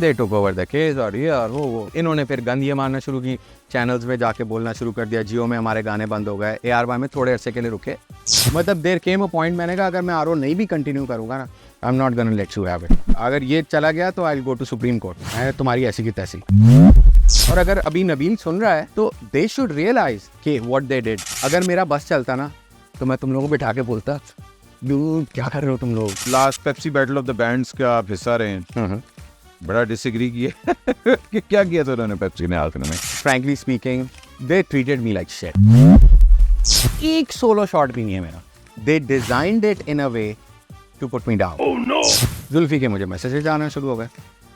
They took over the case और ये और वो इन्होंने फिर गंद ये मारना शुरू की, चैनल्स में जाके बोलना शुरू कर दिया, जियो में हमारे गाने बंद हो गए, AR में थोड़े अरसे के लिए रुके। मतलब देयर केम अ पॉइंट, मैंने कहा अगर मैं आरओ नहीं भी कंटिन्यू करूँगा ना, I am not gonna let you have it. अगर ये चला गया तो I will go to supreme court, मैं तुम्हारी ऐसी की तैसी। और अगर अभी नबील सुन रहा है तो दे शुड रियलाइज कि व्हाट दे डिड। अगर मेरा बस चलता ना तो मैं तुम लोगों को बिठा के बोलता, डूड क्या कर रहे हो तुम लोग। Last Pepsi battle of the bands का आप हिस्सा रहे हैं, बड़ा डिसएग्री किया कि क्या किया था उन्होंने पेप्सी ने आखिर में? Frankly speaking they treated me like shit. एक सोलो शॉट भी नहीं है मेरा। They designed it in a way to put me down. Oh no. Zulfi के मुझे मैसेजेस आना शुरू हो गए,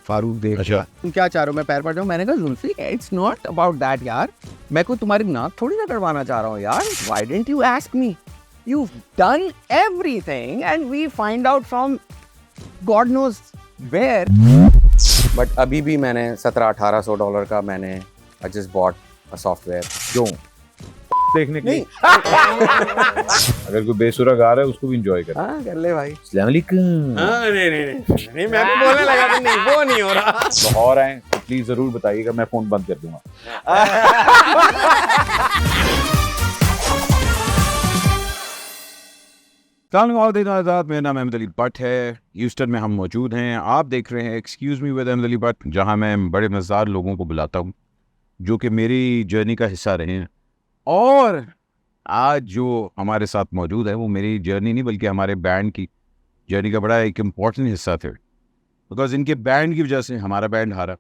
फारूक देख अच्छा। तुम क्या चाह रहे हो मैं पैर पड़ जाऊं। मैंने कहा Zulfi it's not about that यार, मैं कोई तुम्हारी नाक थोड़ी ना करवाना चाह रहा हूँ यार। Why didn't you ask me, you've done everything and we find out from God knows where. But अभी भी मैंने $1700-1800 का मैंने I just bought a software। क्यों? देखने के लिए अगर कोई बेसुरा गा रहा है उसको भी एंजॉय कर। हाँ कर ले भाई। अस्सलाम वालेकुम। हाँ नहीं मैं भी बोलने लगा कि नहीं वो नहीं हो रहा। लाहौर आए तो प्लीज जरूर बताइएगा, मैं फोन बंद कर दूंगा। मेरा नाम अहमद अली भट्ट है, ह्यूस्टन में हम मौजूद हैं। आप देख रहे हैं excuse me with Ahmed Ali Bhatt, जहां मैं बड़े मज़ेदार लोगों को बुलाता हूं जो कि मेरी जर्नी का हिस्सा रहे हैं। और आज जो हमारे साथ मौजूद है वो मेरी जर्नी नहीं बल्कि हमारे बैंड की जर्नी का बड़ा एक इम्पॉर्टेंट हिस्सा थे, बिकॉज इनके बैंड की वजह से हमारा बैंड हारा।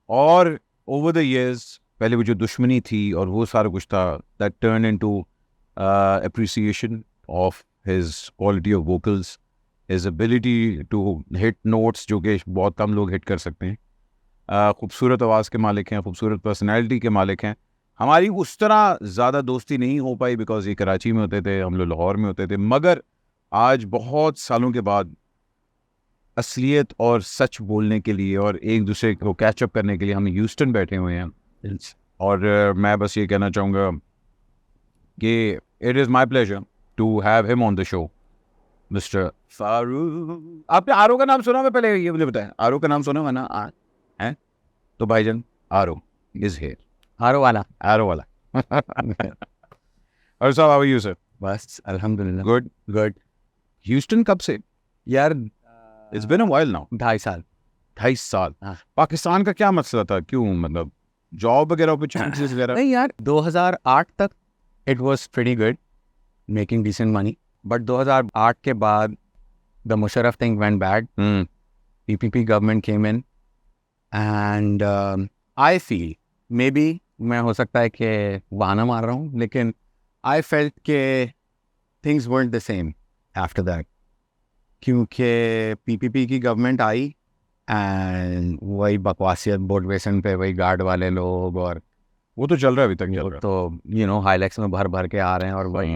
और ओवर द ईयर्स पहले वो जो दुश्मनी थी और वो सारा कुछ था, that turn into appreciation of his quality of vocals, his ability to hit notes जो कि बहुत कम लोग हिट कर सकते हैं। खूबसूरत आवाज़ के मालिक हैं, खूबसूरत पर्सनैलिटी के मालिक हैं। हमारी उस तरह ज़्यादा दोस्ती नहीं हो पाई बिकॉज ये कराची में होते थे, हम लोग लाहौर में होते थे। मगर आज बहुत सालों के बाद असलियत और सच बोलने के लिए और एक दूसरे को कैचअप करने के लिए हम ह्यूस्टन बैठे हुए हैं। और मैं बस ये कहना चाहूँगा कि it is my pleasure to have him on the show, Mr. Farooq. आपने आरो का नाम सुना? मैं पहले ये मुझे बताया, आरो का नाम सुना है ना? है तो भाईजान आरो is here। आरो वाला और साहब हाउ आर यू सर? बस अल्हम्दुलिल्लाह गुड। ह्यूस्टन कब से? यार it's been a while now. 2.5 साल। हाँ। पाकिस्तान का क्या मसला था? क्यों, मतलब जॉब वगैरह अपॉर्चुनिटीज वगैरह? नहीं यार 2008 तक it was pretty good, making decent money. But 2008 के बाद the Musharraf thing went bad. PPP government came in and I feel maybe, मैं हो सकता है कि बहाना मार रहा हूँ, लेकिन आई फेल्ट के things weren't the same after that, क्योंकि PPP की गवर्नमेंट आई एंड वही बकवासियत बोट बेसन पे, वही गार्ड वाले लोग, और वो तो चल रहा है अभी तक चल रहा है। तो यू नो हाईलैक्स में भर भर के आ रहे हैं और वही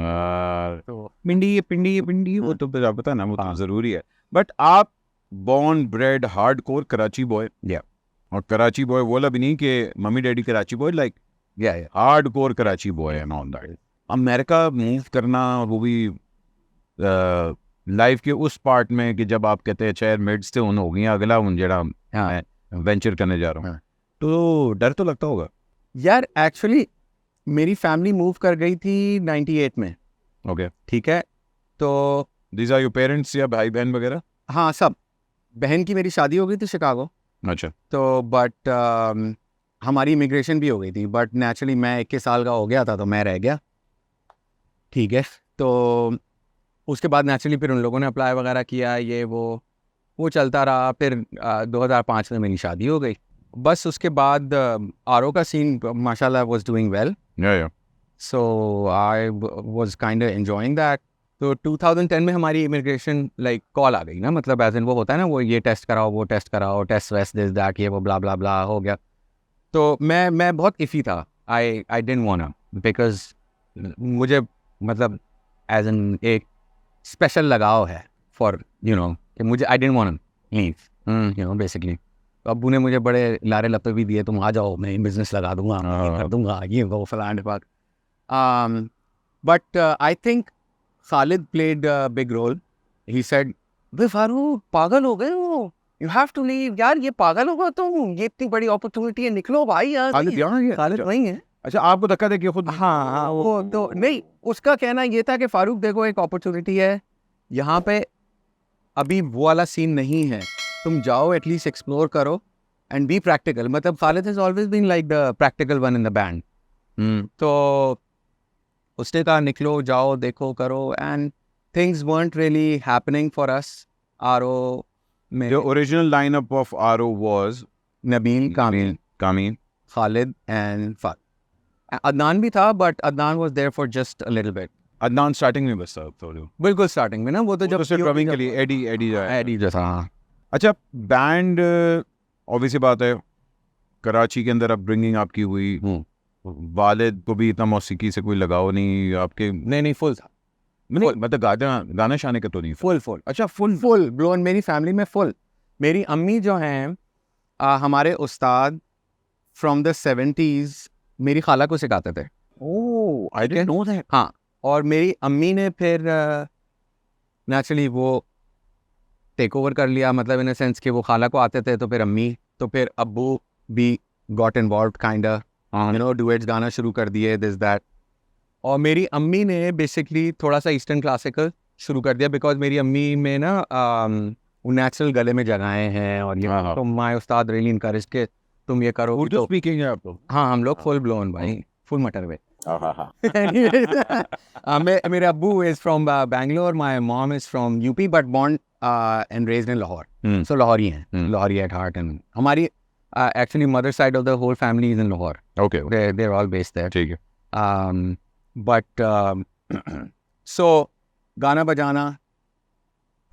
तो पिंडी वो तो पता ना, वो तो जरूरी है। बट आप born bred hardcore Karachi boy, या और कराची बॉय बोला भी नहीं कि mummy daddy Karachi boy, like yeah hardcore Karachi boy and all that. America move करना, वो भी लाइफ के उस पार्ट में कि जब आप कहते हैं चेयर मिड्स से उन हो गई अगला उन जरा वेंचर करने जा रहा हूँ, तो डर तो लगता होगा यार। एक्चुअली मेरी फैमिली मूव कर गई थी 98 में। ओके, ठीक है, तो दीज आर योर पेरेंट्स या भाई बहन वगैरह? हाँ सब। बहन की मेरी शादी हो गई थी शिकागो, अच्छा। तो बट हमारी इमिग्रेशन भी हो गई थी, बट नेचुरली मैं 21 साल का हो गया था तो मैं रह गया। ठीक है, तो उसके बाद नेचुरली फिर उन लोगों ने अप्लाई वगैरह किया, ये वो चलता रहा। फिर 2005 में मेरी शादी हो गई। बस उसके बाद आरओ का सीन माशाल्लाह was doing well, yeah so I was kind of enjoying that. तो 2010 में हमारी इमिग्रेशन लाइक कॉल आ गई ना, मतलब एज इन वो होता है ना, वो ये टेस्ट कराओ, वो टेस्ट कराओ, टेस्ट वेस्ट दिस दैट ये वो ब्ला ब्ला ब्ला हो गया। तो मैं बहुत इफ़ी था। आई डिडंट वांट बिकॉज मुझे मतलब एज इन एक स्पेशल लगाव है फॉर यू नो कि मुझे I didn't want leave you know basically. तो अब्बू ने मुझे बड़े लारे लपे भी दिए, तुम आ जाओ मैं बिजनेस लगा दूंगा, कर दूंगा ये वो फलान ढिपाक। But I think Khalid played a big role. He said, "बे फारूक पागल हो गए हो, यू हैव टू लीव यार, ये पागल होगा तुम, ये इतनी बड़ी अपॉर्चुनिटी है, निकलो भाई यार। खालिद यहाँ है? खालिद वहीं है। अच्छा, आपको धक्का दे के खुद? हाँ, वो तो नहीं, उसका कहना ये था कि फारूक देखो एक अपॉर्चुनिटी है यहाँ पे, अभी वो वाला सीन नहीं है, तुम जाओ एटलीस्ट एक्सप्लोर करो एंड बी प्रैक्टिकल। मतलब Khalid has always been like the practical one in the band. तो उसने कहा निकलो, जाओ, देखो, करो, and things weren't really happening for us. आरो में The original lineup of RO was Nabeel, Kameen, Khalid and Fahd. Adnan भी था, but Adnan was there for just a little bit। Adnan starting में बस था थोड़ी, बिल्कुल स्टार्टिंग में ना, वो तो जब सिर्फ ड्रमिंग के लिए एडी जो है। एडी जैसा। हाँ, अच्छा, बैंड ऑब्वियस बात है, कराची के अंदर अपब्रिंगिंग आपकी हुई, वालिद को भी इतना मौसीकी से कोई लगाव नहीं आपके? नहीं फुल था, नहीं मतलब गाना शाने का तो नहीं? फुल। अच्छा, फुल ब्लोन, मेरी फैमिली में फुल। मेरी अम्मी जो हैं हमारे उस्ताद फ्रॉम द 70s मेरी खाला को सिखाते थे। ओह, आई डिडंट नो दैट। हाँ, और मेरी अम्मी ने फिर नेचुरली वो टेक ओवर कर लिया, मतलब इन अ सेंस कि वो खाला को आते थे, तो फिर अम्मी, तो फिर अब्बू भी got involve kind of, you know, duets गाना शुरू कर दिए, दिस दैट। और मेरी अम्मी ने बेसिकली थोड़ा सा ईस्टर्न क्लासिकल शुरू कर दिया, बिकॉज मेरी अम्मी में ना वो नेचुरल गले में जगाएं हैं, और ये तो माय उस्ताद रियली इनकरेज के तुम ये करो। उर्दू स्पीकिंग है आप लोग? हाँ, हम लोग फुल ब्लोन भाई, फुल मटर वे। हाँ। मेरे अब्बू is from Bangalore, my mom is from UP, but born and raised in Lahore. So Lahori हैं, लाहौरी एट हार्ट। एंड हमारी actually mother side of the whole family is in Lahore. Okay, they are all based there. ठीक है। But so गाना बजाना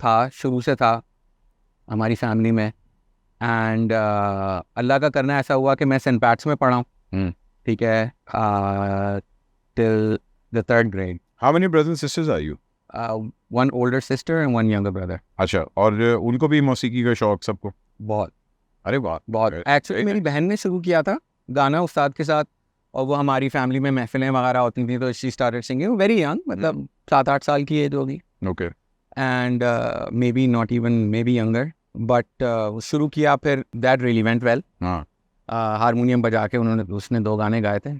था, शुरू से था हमारी फैमिली में। एंड अल्लाह का करना ऐसा हुआ कि मैं सेंट पैट्स में पढ़ा हूँ, ठीक है, till the 3rd grade। How many brothers and sisters are you? One older sister and one younger brother। अच्छा, और उनको भी मौसीकी का शौक सबको? बहुत। अरे वाह, बहुत। एक्चुअली मेरी बहन ने शुरू किया था गाना उस्ताद के साथ, और वो हमारी फैमिली में महफिलें वगैरह होती थी, तो she started singing very young, मतलब 7-8 साल की एज होगी। Okay. And may be not even, may be younger, but शुरू किया, फिर दैट रियली वेंट वेल। हाँ, हारमोनियम बजा के उसने 2 गाने गाए थे।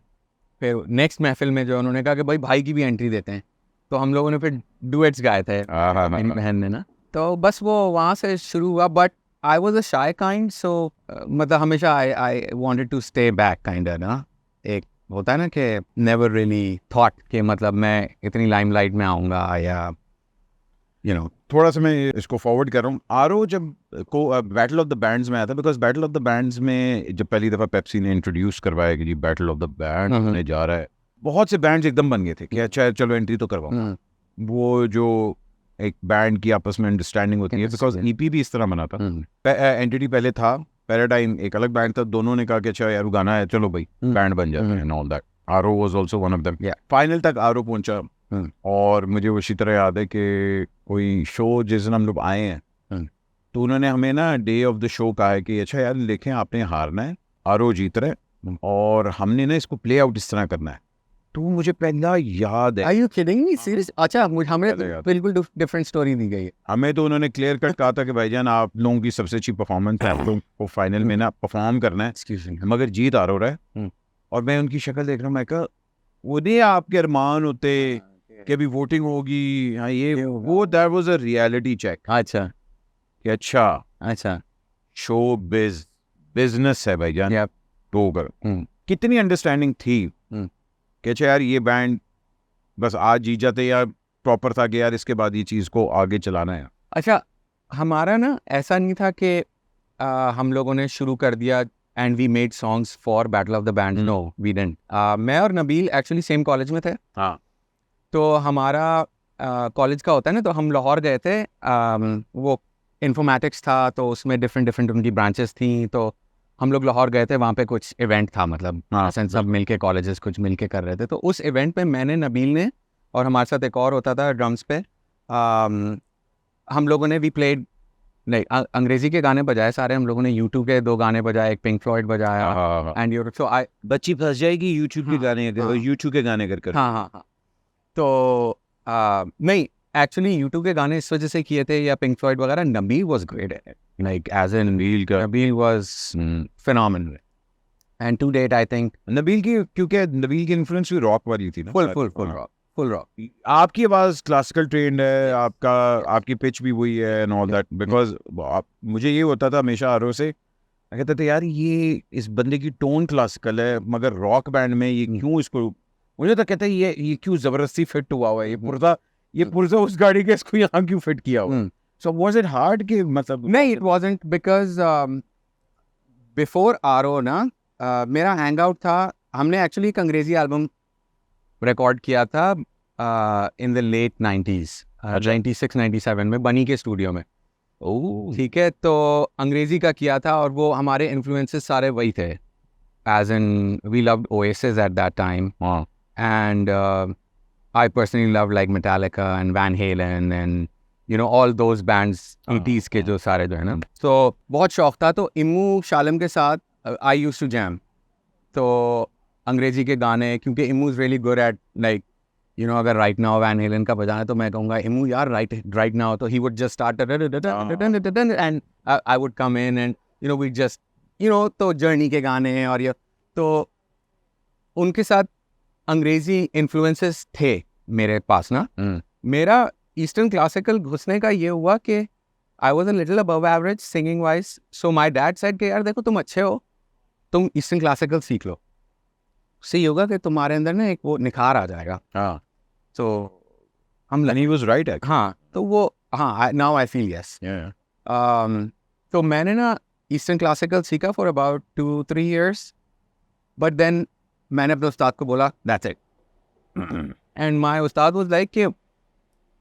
फिर नेक्स्ट महफिल में जो उन्होंने कहा कि भाई की भी एंट्री देते हैं, तो हम लोगों ने फिर डुएट्स गाए थे मेरी बहन ने ना। तो बस वो वहाँ से शुरू हुआ। But I was a shy kind, so मतलब हमेशा I wanted to stay back kind ना। एक होता है ना कि नेवर रियली थॉट कि मतलब मैं इतनी लाइमलाइट में आऊँगा, या यू नो। थोड़ा सा मैं इसको फॉरवर्ड कर रहा हूँ। आरओ जब को बैटल ऑफ द बैंड्स में आया था, because battle of the bands में जब पहली दफ़ा पेप्सी ने इंट्रोड्यूस करवाया कि जी बैटल ऑफ द बैंड होने जा रहा है, बहुत से बैंड्स एकदम बन गए थे कि अच्छा चलो एंट्री तो करवाओ। वो जो एक बैंड की आपस में अंडरस्टैंडिंग होती है, बिकॉज ईपी भी इस तरह बना था। एंटिटी पहले था, पैराडाइम एक अलग बैंड था, दोनों ने कहा कि अच्छा यार गाना है, चलो भाई बैंड बन जाते हैं and all that. RO was also one of them. Final तक आरओ पहुंचा, और मुझे उसी तरह याद है कि कोई शो जिस दिन हम लोग आए हैं, तो उन्होंने हमें ना डे ऑफ द शो कहा है कि अच्छा यार देखें आपने हारना है, आरओ जीत रहे, और हमने ना इसको प्ले आउट इस तरह करना है। तो मुझे पहला याद है। Are you kidding me? Serious? अच्छा, हमें बिल्कुल डिफरेंट स्टोरी दी गई है। हमें तो उन्होंने क्लियर कट कहा था कि भाईजान आप लोगों की सबसे अच्छी परफॉर्मेंस है, आप लोगों को फाइनल में ना परफॉर्म करना है, मगर जीत आ रहा है। और मैं उनकी शक्ल देख रहा हूँ, मैं कहा वो नहीं आपके अरमान होते कि अभी वोटिंग होगी, हाँ ये वो, that was a reality check. अच्छा कि अच्छा शो बिजनेस है भाईजान, तो कर कितनी अंडरस्टैंडिंग थी कि अच्छा यार ये बैंड बस आज जीत जाते, या प्रॉपर था कि यार इसके बाद ये चीज़ को आगे चलाना है। अच्छा, हमारा ना ऐसा नहीं था कि हम लोगों ने शुरू कर दिया and we made songs for battle of the band. No, we didn't. मैं और नबील एक्चुअली सेम कॉलेज में थे। हाँ, तो हमारा कॉलेज का होता है ना, तो हम लाहौर गए थे। वो इन्फॉर्मेटिक्स था, तो उसमें डिफरेंट उनकी ब्रांचेस थी, तो हम लोग लाहौर गए थे, वहाँ पे कुछ इवेंट था, मतलब सब मिलके कॉलेजेस कुछ मिलके कर रहे थे। तो उस इवेंट पे मैंने, नबील ने, और हमारे साथ एक और होता था ड्रम्स पे, हम लोगों ने वी प्लेड, नहीं अंग्रेजी के गाने बजाए सारे हम लोगों ने, यूट्यूब के 2 गाने बजाए, एक पिंक फ्लॉयड बजाया, एंड यूर सो आई बच्ची फंस जाएगी यूट्यूब के गाने, यूट्यूब के गाने कर। हाँ। तो नहीं, एक्चुअली यूट्यूब के गाने इस वजह से किए थे, या पिंक फ्लॉयड वगैरह, Nabeel was great at it. like as in Nabeel का Nabil was phenomenal, and to date I think Nabeel की, क्योंकि नबील की इन्फ्लुएंस भी रॉक वाली थी ना full सारी। full हाँ। rock. आपकी आवाज क्लासिकल ट्रेंड है, आपका आपकी पिच भी वही है एंड ऑल दैट, बिकॉज मुझे ये होता था हमेशा आरो से, मैं कहता था यार ये इस बंदे की टोन क्लासिकल है मगर रॉक बैंड में ये क्यों इसको, मुझे तो कहता है ये क्यों जबरदस्ती फिट हुआ है, ये पुर्जा उस गाड़ी के इसको यहाँ क्यों फिट किया हुआ है। सो वाज इट हार्ड कि मतलब नहीं, it wasn't because before RO ना मेरा हैंग आउट था, हमने एक्चुअली एक अंग्रेजी एल्बम रिकॉर्ड किया था इन द लेट 90s, 96 97 में बनी के स्टूडियो में। ठीक है, तो अंग्रेजी का किया था और वो हमारे इन्फ्लुएंसेस सारे वही थे, as in we loved Oasis at that time, and I personally love like Metallica and Van Halen and you know all those bands 80s के जो सारे जो है ना, तो बहुत शौक था। तो इमू शालम के साथ आई यूज्ड टू जैम, तो अंग्रेजी के गाने, क्योंकि emu is really good at like you know, अगर राइट नाउ वैन हेलन का बजाना तो मैं कहूँगा इमू यार राइट नाउ, तो he would just start and I would come in and you know we just you know, तो Journey के गाने और ये, तो उनके साथ अंग्रेजी इन्फ्लुएंसेस थे मेरे पास ना। मेरा ईस्टर्न क्लासिकल घुसने का ये हुआ कि आई was a little above average singing wise, so my dad said कि यार देखो तुम अच्छे हो, तुम ईस्टर्न क्लासिकल सीख लो, उससे ये होगा कि तुम्हारे अंदर ना एक वो निखार आ जाएगा। हाँ, तो हम and he was right actually. हाँ, तो वो हाँ, नाउ आई फील यस। तो मैंने ना ईस्टर्न क्लासिकल सीखा for about 2-3 years, but then मैंने अपने उस्ताद को बोला दैट्स इट, एंड माय उस्ताद वाज लाइक कि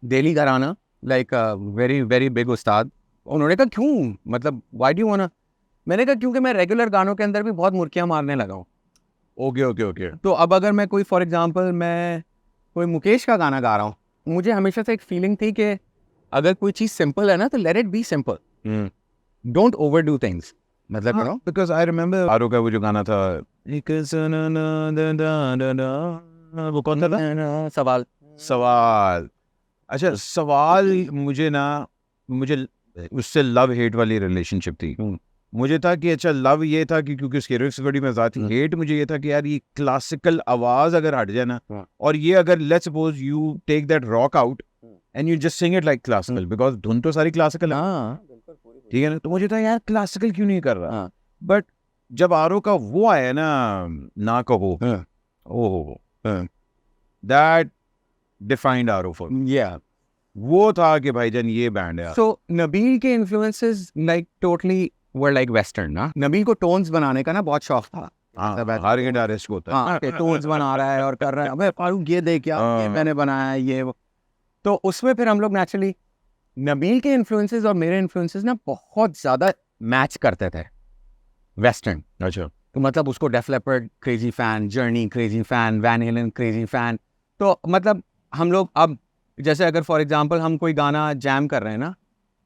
दिल्ली घराना, लाइक वेरी वेरी बिग उस्ताद। उन्होंने कहा क्यों, मतलब व्हाई डू यू वांट, मैंने कहा क्योंकि मैं रेगुलर गानों के अंदर भी बहुत मुर्कियाँ मारने लगा हूँ। ओके तो अब अगर मैं कोई फॉर एग्जांपल मैं कोई मुकेश का गाना गा रहा हूँ, मुझे हमेशा से एक फीलिंग थी कि अगर कोई चीज़ सिंपल है ना तो let it be simple, don't overdo things, मतलब you know. Because I remember Aaroh का वो जो गाना था, वो कौन सा था? सवाल। अच्छा, सवाल मुझे उससे लव हेट वाली रिलेशनशिप थी। मुझे था कि अच्छा लव ये था कि क्योंकि उसकी लिरिक्स बड़ी मजा थी, हेट मुझे ये था कि यार ये क्लासिकल आवाज अगर हट जाए ना, और ये अगर let's suppose you take that rock out and you just sing it like classical, because धुन तो सारी क्लासिकल है, ठीक है ना, तो मुझे था यार क्लासिकल क्यों नहीं कर रहा। बट जब आरो का वो आया ना कहो, ओह दैट डिफाइंड आरो फॉर या वो था कि भाईजान ये बैंड है। सो नबील के influences like totally were like western ना। नबील को टोन्स बनाने का ना बहुत शौक था। हर गिटारिस्ट को होता है। हाँ, टोन्स बना रहा है और कर रहा है, अबे फारूक ये देख यार, ये मैंने बनाया है ये वो। तो उसमें फिर हम लोग नेचुरली नबील के इन्फ्लुएंसेस और मेरे इन्फ्लुएंसेस ना बहुत ज़्यादा मैच करते थे वेस्टर्न। अच्छा, तो मतलब उसको Def Leppard crazy fan, Journey crazy fan, Van Halen crazy fan. तो मतलब हम लोग अब जैसे अगर फॉर एग्जांपल हम कोई गाना जैम कर रहे हैं ना,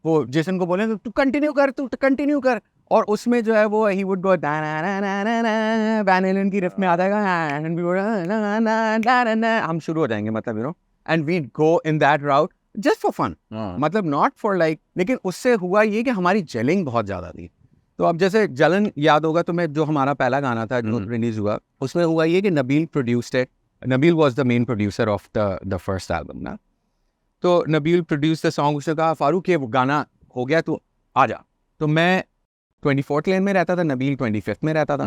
वो जेसन को बोले तू कंटिन्यू कर, और उसमें जो है वो he would go Van Halen की रिफ में आ जाएगा एंड वी हम शुरू हो जाएंगे, मतलब you know, and we go in that route just for fun, मतलब नॉट फॉर लाइक। लेकिन उससे हुआ ये कि हमारी जेलिंग बहुत ज़्यादा थी। तो अब जैसे जलन याद होगा तो मैं जो हमारा पहला गाना था जो रिलीज हुआ, उसमें हुआ ये कि Nabeel produced it. Nabeel was the main producer of the first album ना। तो नबील प्रोड्यूस द सॉन्ग, उसने कहा फारूक ये गाना हो गया तू आ जा। तो मैं 24th लेन में रहता था, नबील 25th में रहता था।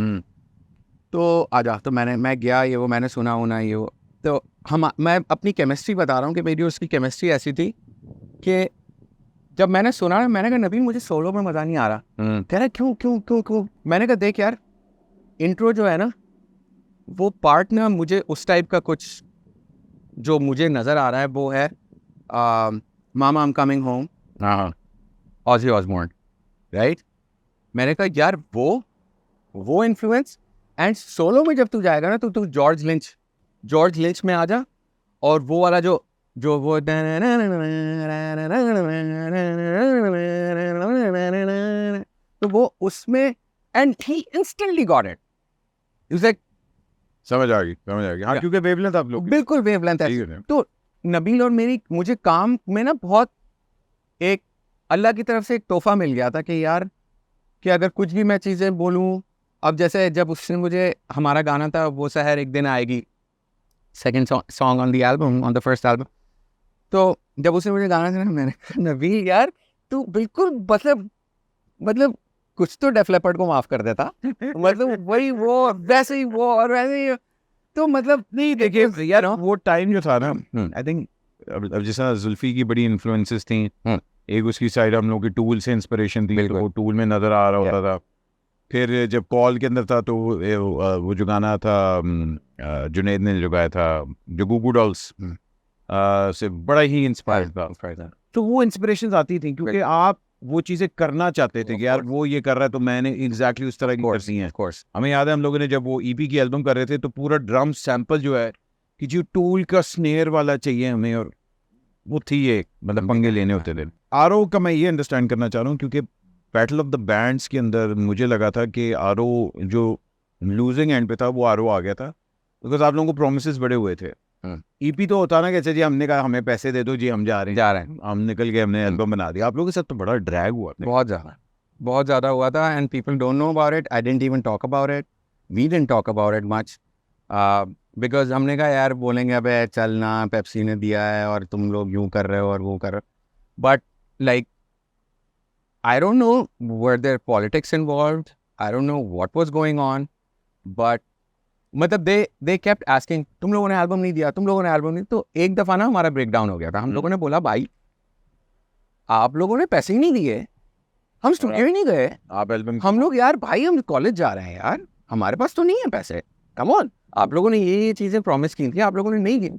तो आ जा, तो मैं गया, ये वो मैंने सुना होना ये वो। तो मैं अपनी केमिस्ट्री बता रहा हूँ कि मेरी उसकी केमिस्ट्री ऐसी थी कि जब मैंने सुना ना, मैंने कहा नबील मुझे सोलो में मज़ा नहीं आ रहा। कह रहा क्यों? मैंने कहा देख यार, इंट्रो जो है ना वो पार्ट ना मुझे उस टाइप का कुछ जो मुझे नज़र आ रहा है वो है mama I am coming home, Ozzy Osbourne, right. मैंने कहा यार वो इन्फ्लुएंस, एंड सोलो में जब तू जाएगा ना तो तू जॉर्ज लिंच में आ जा, और वो वाला जो वो तो वो उसमें, and he instantly got it, it's like समझ आ गई। हाँ, क्योंकि वेवलेंथ आप लोग बिल्कुल वेवलेंथ है। तो नबील और मुझे काम में ना बहुत एक अल्लाह की तरफ से एक तोहफा मिल गया था कि यार कि अगर कुछ भी मैं चीज़ें बोलूँ, अब जैसे जब उसने मुझे, हमारा गाना था वो सहर एक दिन आएगी, second song on the album, on the first album, तो जब उसने मुझे गाना सुना, मैंने कहा नबील यार तू बिल्कुल मतलब कुछ तो डेफ लेपर्ड को माफ कर देता, मतलब वही वो वैसे ही वो और वैसे ही, तो मतलब नहीं देखिए यार नो वो टाइम जो था ना, आई थिंक अब जैसा जुल्फी की बड़ी इन्फ्लुएंसेस थी, एक उसकी साइड हम लोग की टूल से इंस्पिरेशन थी, तो वो टूल में नजर आ रहा होता था। फिर जब कॉल के अंदर था तो वो जो गाना था जुनैद ने जो गाया था, जो गूगू डॉल्स से बड़ा ही इंस्पायर था। तो वो इंस्पिरेशंस आती थी क्योंकि आप वो चीज़ें करना चाहते थे कि यार वो ये कर रहा है तो मैंने एग्जैक्टली उस तरह की करनी है। हमें याद है हम लोगों ने जब वो ईपी की एल्बम कर रहे थे तो पूरा ड्रम सैंपल जो है कि जो टूल का स्नेयर वाला चाहिए हमें, और वो थी एक मतलब पंगे लेने होते थे। आरओ का मैं ये अंडरस्टैंड करना चाह रहा हूँ क्योंकि बैटल ऑफ द बैंड्स के अंदर मुझे लगा था कि आरओ जो लूजिंग एंड पे था वो आरओ आ गया था, बिकॉज आप लोगों को प्रोमिस बड़े हुए थे। ईपी तो होता ना कैसे जी हमने कहा हमें पैसे दे दो जी हम जा रहे हैं, हम निकल गए, हमने एल्बम बना दिया। आप लोगों के साथ तो बड़ा ड्रैग हुआ, बहुत ज़्यादा हुआ था, and people don't know about it, I didn't even talk about it, we didn't talk about it much, because हमने कहा यार बोलेंगे अबे चलना पेप्सी ने दिया है और तुम लोग यूँ कर रहे हो और वो कर रहे हो, but like I don't know were there politics involved, I don't know what was going on, but मतलब they kept asking तुम लोगों ने एल्बम नहीं दिया, तुम लोगों ने एल्बम नहीं, तो एक दफ़ा ना हमारा ब्रेक डाउन हो गया था। हम लोगों ने बोला भाई आप लोगों ने पैसे ही नहीं दिए, हम स्टूडियो ही नहीं गए, आप एल्बम हम लोग यार भाई हम कॉलेज जा रहे हैं यार, हमारे पास तो नहीं है पैसे, कम ऑन, आप लोगों ने ये चीज़ें प्रॉमिस की थी, आप लोगों ने नहीं की।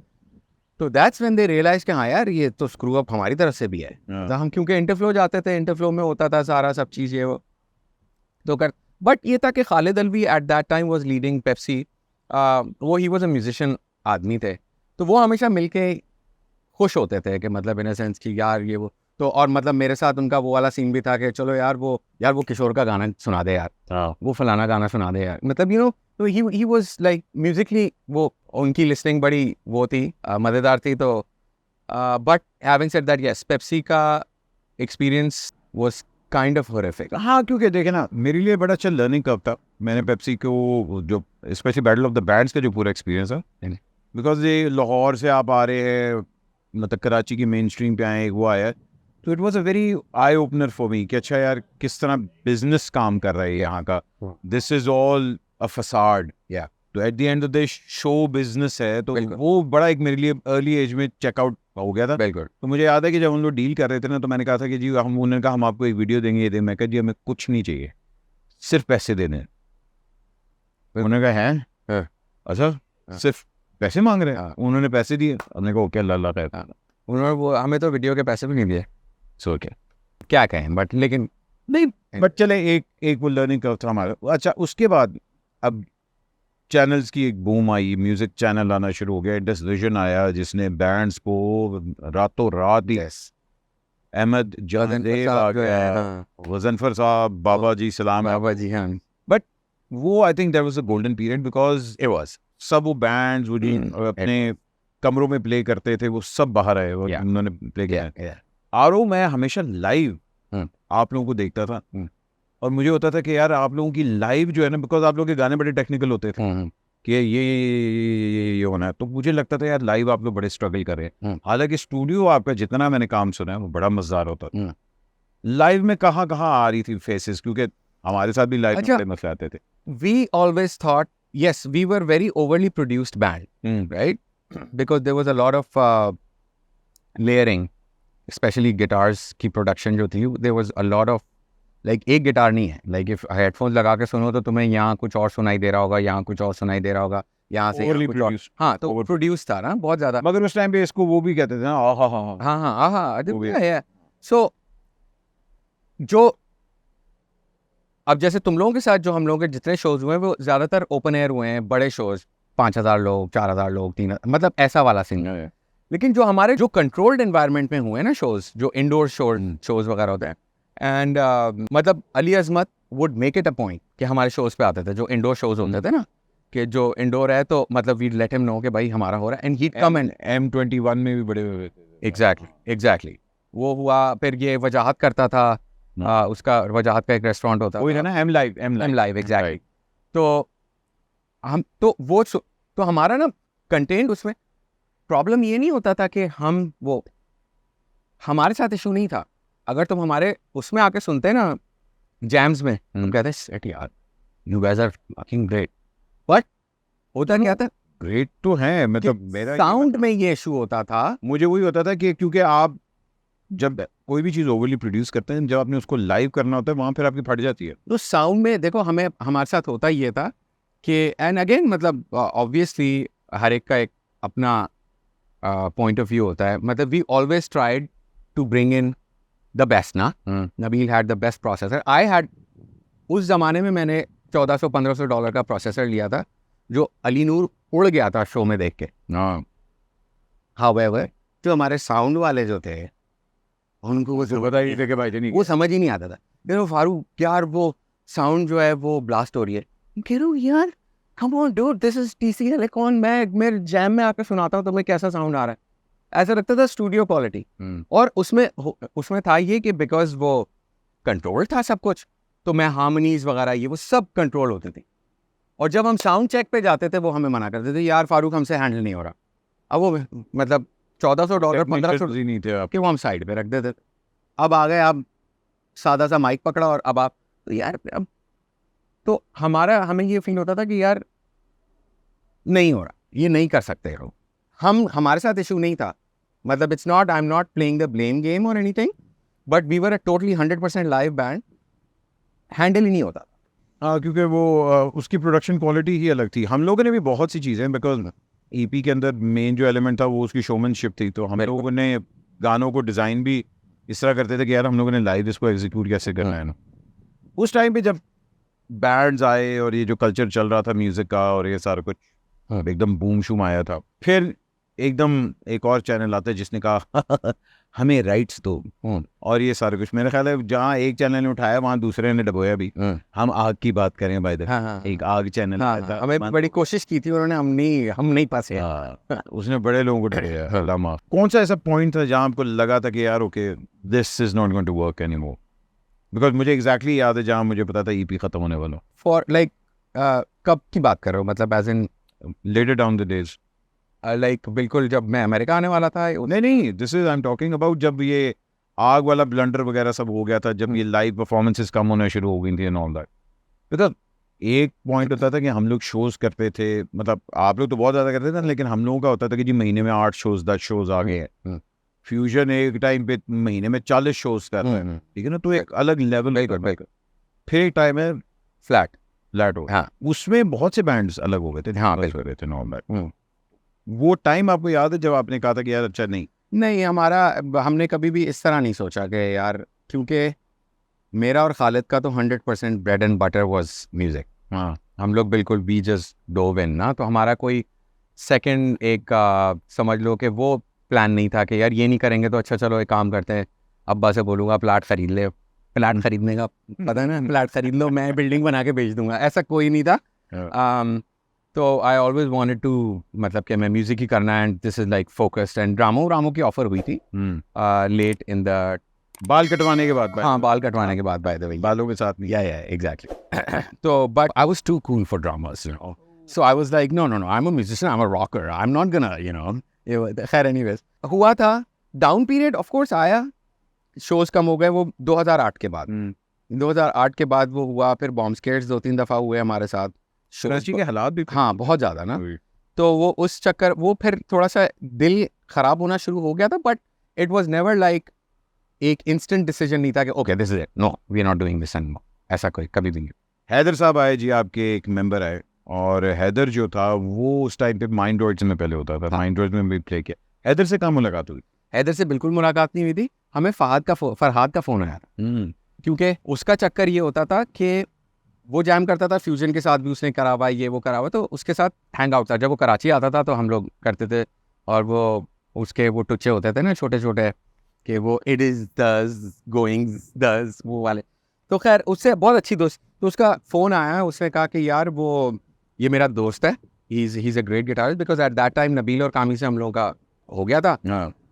तो दैट्स व्हेन दे रियलाइज कि हाँ यार ये तो स्क्रू अप हमारी तरफ से भी है। तो हम क्योंकि इंटरफ्लो जाते थे, इंटरफ्लो में होता था सारा सब चीज़ ये वो तो कर, बट ये था कि Khalid Alvi eight that time was leading Pepsi, वो ही वाज अ म्यूजिशियन आदमी थे, तो वो हमेशा मिलके खुश होते थे कि मतलब इन अ सेंस कि यार ये वो, तो और मतलब मेरे साथ उनका वो वाला सीन भी था कि चलो यार वो किशोर का गाना सुना दे यार, वो फलाना गाना सुना दे यार, मतलब यू नो, तो ही वाज लाइक म्यूजिकली वो उनकी लिस्टिंग बड़ी वो थी, मज़ेदार थी। तो but having said that yes Pepsi का experience was kind of horrific. हाँ क्योंकि देखे ना मेरे लिए बड़ा अच्छा लर्निंग कर्व था। मैंने पेप्सी को जो specially battle of the bands का जो पूरा एक्सपीरियंस है, बिकॉज ये लाहौर से आप आ रहे हैं, मतलब कराची की मेन स्ट्रीम पे आए, वो आया, तो it was a very eye opener for me कि अच्छा यार किस तरह बिजनेस काम कर रहा है यहाँ का, this is all a facade, या तो at the end of the show business है। तो वो बड़ा एक मेरे लिए अर्ली एज में चेकआउट हो गया था। बिल्कुल। तो मुझे याद है कि जब हम लोग डील कर रहे थे ना, तो मैंने कहा था कि जी हम, उन्होंने कहा हम आपको एक वीडियो देंगे, ये मैं कहा जी हमें कुछ नहीं चाहिए, सिर्फ पैसे देने हैं। उन्होंने कहा है अच्छा सिर्फ पैसे मांग रहे हैं? उन्होंने पैसे दिए, हमने कहा ओके अल्लाह कहता है, उन्होंने वो हमें तो वीडियो के पैसे भी नहीं दिए, सो क्या कहें, बट लेकिन नहीं, बट चले एक वो लर्निंग कर्व था हमारा। अच्छा उसके बाद अब चैनल्स की एक बूम आई, म्यूजिक चैनल आना शुरू हो गया, डिसीजन आया जिसने बैंड्स को रातों रात ही, अहमद जहादेव आ गया, वजनफर साहब, बाबा जी सलाम, बाबा जी, हाँ, बट वो I think that was a golden period because it was सब वो बैंड्स वो जो अपने कमरों में प्ले करते थे वो सब बाहर आए, वो उन्होंने प्ले किया। आरओ मैं हमेशा लाइव आप लोगों को देखता था, और मुझे होता था कि यार आप लोगों की लाइव जो है ना, बिकॉज आप लोगों के गाने बड़े टेक्निकल होते थे कि ये होना है, तो मुझे लगता था यार लाइव आप लोग बड़े स्ट्रगल कर रहे हैं। हालांकि स्टूडियो आपका जितना मैंने काम सुना है वो बड़ा मजेदार होता था, लाइव में कहाँ आ रही थी फेसेस, क्योंकि हमारे साथ भी लाइव में मसले आते थे। We always thought, yes, we were very overly produced band, right? Because there was a lot of layering, especially guitars की production जो थी, there was a lot of like एक गिटार नहीं है, like if headphones लगा के सुनो तो तुम्हें यहाँ कुछ और सुनाई दे रहा होगा, यहाँ कुछ और सुनाई दे रहा होगा, यहाँ से यहाँ कुछ और, हाँ, तो प्रोड्यूस था ना बहुत ज्यादा। मगर उस टाइम पे इसको वो भी कहते थे ना, हाँ, सो जो अब जैसे तुम लोगों के साथ जो हम लोगों के जितने शोज हुए हैं वो ज्यादातर ओपन एयर हुए हैं, बड़े शोज, 5,000 लोग, 4,000 लोग, 3,000, मतलब ऐसा वाला सीन है। लेकिन जो हमारे जो कंट्रोल्ड एनवायरनमेंट में हुए ना शोज, जो इंडोर शोज वगैरह होते हैं, एंड मतलब Ali Azmat would make it a point कि हमारे शोज पे आते थे, जो इंडोर शोज होते थे ना, कि जो इंडोर है तो मतलब वी लेट हिम नो कि भाई हमारा हो रहा है, and he come, and M21 में भी बड़े हुए थे। एग्जैक्टली वो हुआ, फिर ये वजाहत करता था, उसका वजाहत का एक रेस्टोरेंट होता वही था था ना, M live M live exactly. तो हम तो वो तो हमारा ना कंटेंट उसमें प्रॉब्लम ये नहीं होता था कि हम वो, हमारे साथ इशू नहीं था। अगर तुम हमारे उसमें आके सुनते ना जैम्स में, तुम कहते सेट यार you guys are fucking great, but होता क्या था ग्रेट तो है, मतलब मेरा साउंड में ये इशू होता था। मुझे वही होता था कि क्योंकि आप जब कोई भी चीज़ ओवरली प्रोड्यूस करते हैं, जब आपने उसको लाइव करना होता है वहाँ फिर आपकी फट जाती है। तो साउंड में देखो हमें हमारे साथ होता ये था कि एंड अगेन मतलब ऑब्वियसली हर एक का एक अपना पॉइंट ऑफ व्यू होता है। मतलब we always tried to bring in the best ना। Nabeel had the best processor, I had उस ज़माने में मैंने $1400-1500 का प्रोसेसर लिया था जो अली नूर उड़ गया था शो में देख के। हाउएवर जो हमारे साउंड वाले जो थे उनको वो पता ही नहीं था कि भाई नहीं, वो समझ ही नहीं आता था। देखो फारूक यार वो साउंड जो है वो ब्लास्ट हो रही है, कह रहा हूँ यार come on dude this is TCL कौन, मैं मेरे जैम में आकर सुनाता हूँ तुम्हें कैसा साउंड आ रहा है। ऐसा लगता था स्टूडियो क्वालिटी। और उसमें था ये कि बिकॉज वो कंट्रोल था सब कुछ, तो मैं हार्मनीज वगैरह ये वो सब कंट्रोल होते थे। और जब हम साउंड चेक पे जाते थे वो हमें मना करते थे, यार फारूक हमसे हैंडल नहीं हो रहा। अब वो मतलब $1400 $1500 नहीं थे आप। कि वो हम साइड पे रख देते थे। अब आ गए, अब सादा सा माइक पकड़ा और अब आप तो यार अब तो हमें ये फील होता था कि यार नहीं हो रहा, ये नहीं कर सकते लोग। हमारे साथ इशू नहीं था, मतलब it's not, I am not playing the blame game और anything, but we were a totally 100% live band, handle ही नहीं होता। हाँ, क्योंकि वो उसकी प्रोडक्शन क्वालिटी ही अलग थी। हम लोगों ने भी बहुत सी चीज़ें, बिकॉज ईपी के अंदर मेन जो एलिमेंट था वो उसकी शोमैनशिप थी, तो हम लोगों ने गानों को डिज़ाइन भी इस तरह करते थे कि यार हम लोगों ने लाइव इसको एग्जीक्यूट कैसे करना है ना। उस टाइम पे जब बैंड्स आए और ये जो कल्चर चल रहा था म्यूज़िक का और ये सारा कुछ एकदम बूम शूम आया था, फिर एकदम एक और चैनल आता है जिसने कहा हमें राइट्स दो और ये सारा कुछ। मेरा ख्याल है जहाँ एक चैनल ने उठाया वहाँ दूसरे ने दबाया भी। हम आग की बात करें भाई, एक आग चैनल हमें बड़ी कोशिश की थी उन्होंने, हम नहीं पासे। उसने बड़े लोगों को डराया। कौन सा ऐसा पॉइंट था जहाँ आपको लगा था कि यार okay this is not going to work anymore? Because मुझे एग्जैक्टली याद है जहाँ मुझे पता था ईपी खत्म होने वाला। फॉर लाइक कब की बात कर रहे हो, मतलब as in later down the days? Like बिल्कुल जब मैं अमेरिका आने वाला था। नहीं, this is I am talking about जब ये आग वाला ब्लंडर वगैरह सब हो गया था, जब ये लाइव परफॉर्मेंसेस कम होना शुरू हो गई थी एंड ऑल दैट। बिकॉज एक पॉइंट होता था कि हम लोग शोज करते थे, मतलब आप लोग तो बहुत ज़्यादा करते थे, लेकिन हम लोगों का होता था कि जी महीने में 8 शोज 10 शोज आ गए हैं। फ्यूजन एक टाइम पे महीने में 40 शोज कर रहा है, ठीक है ना, तो एक अलग लेवल। फिर एक टाइम है फ्लैट हो, हाँ, उसमें बहुत से बैंड्स अलग हो गए थे, हाँ बिल्कुल थे नॉर्मल। वो टाइम आपको याद है जब आपने कहा था कि यार अच्छा नहीं हमने कभी भी इस तरह नहीं सोचा कि यार, क्योंकि मेरा और खालिद का तो 100% bread and butter was music. हाँ, हम लोग बिल्कुल वी जस्ट डोव इन ना, तो हमारा कोई सेकंड एक समझ लो कि वो प्लान नहीं था कि यार ये नहीं करेंगे तो अच्छा चलो एक काम करते हैं, अब्बा से बोलूँगा प्लाट खरीद ले, प्लाट खरीदने का पता है ना, प्लाट खरीद लो मैं बिल्डिंग बना के बेच दूंगा, ऐसा कोई नहीं था। तो आई ऑलवेज वांटेड टू, मतलब कि मैं म्यूजिक ही करना and this is like focused. And ड्रामो की ऑफर हुई थी लेट इन द बाल कटवाने के बाद। हाँ, बाल कटवाने के बाद, बाय द वे, बालों के साथ नहीं। Yeah exactly. तो but I was too cool for dramas, you know, so I was like no I am a musician, I am a rocker, I am not gonna, you know. खैर anyways हुआ था down period, of course आया, shows कम हो गए वो 2008 के बाद। 2008 के बाद वो हुआ, फिर बॉम्ब स्केयर्स 2-3 दफ़ा हुए हमारे साथ। कराची के हालात भी हाँ बहुत ज़्यादा ना, तो वो उस चक्कर वो फिर थोड़ा सा दिल ख़राब होना शुरू हो गया था, but it was never like एक इंस्टेंट डिसीजन नहीं था कि okay this is it, no we are not doing this and ऐसा कोई कभी भी नहीं। हैदर साहब आए जी, आपके एक मेंबर आए, और हैदर जो था वो उस टाइम पे माइंड ड्रॉइड्स में पहले होता था, माइंड ड्रॉइड्स में भी प्ले किया। हैदर से कहाँ मुलाकात हुई? हैदर से बिल्कुल मुलाकात नहीं हुई थी, हमें फरहाद का फ़ोन आया था, क्योंकि उसका चक्कर ये होता था कि वो जैम करता था फ्यूजन के साथ भी, उसने करा हुआ ये वो करा हुआ, तो उसके साथ हैंग आउट था। जब वो कराची आता था तो हम लोग करते थे, और वो उसके वो टुच्चे होते थे ना छोटे छोटे, कि वो इट इज़ दस गोइंग दस वो वाले, तो खैर उससे बहुत अच्छी दोस्त। तो उसका फ़ोन आया, उसने कहा कि यार वो ये मेरा दोस्त है, he is a great guitarist, because at that time Nabeel और कामी से हम लोगों का हो गया था।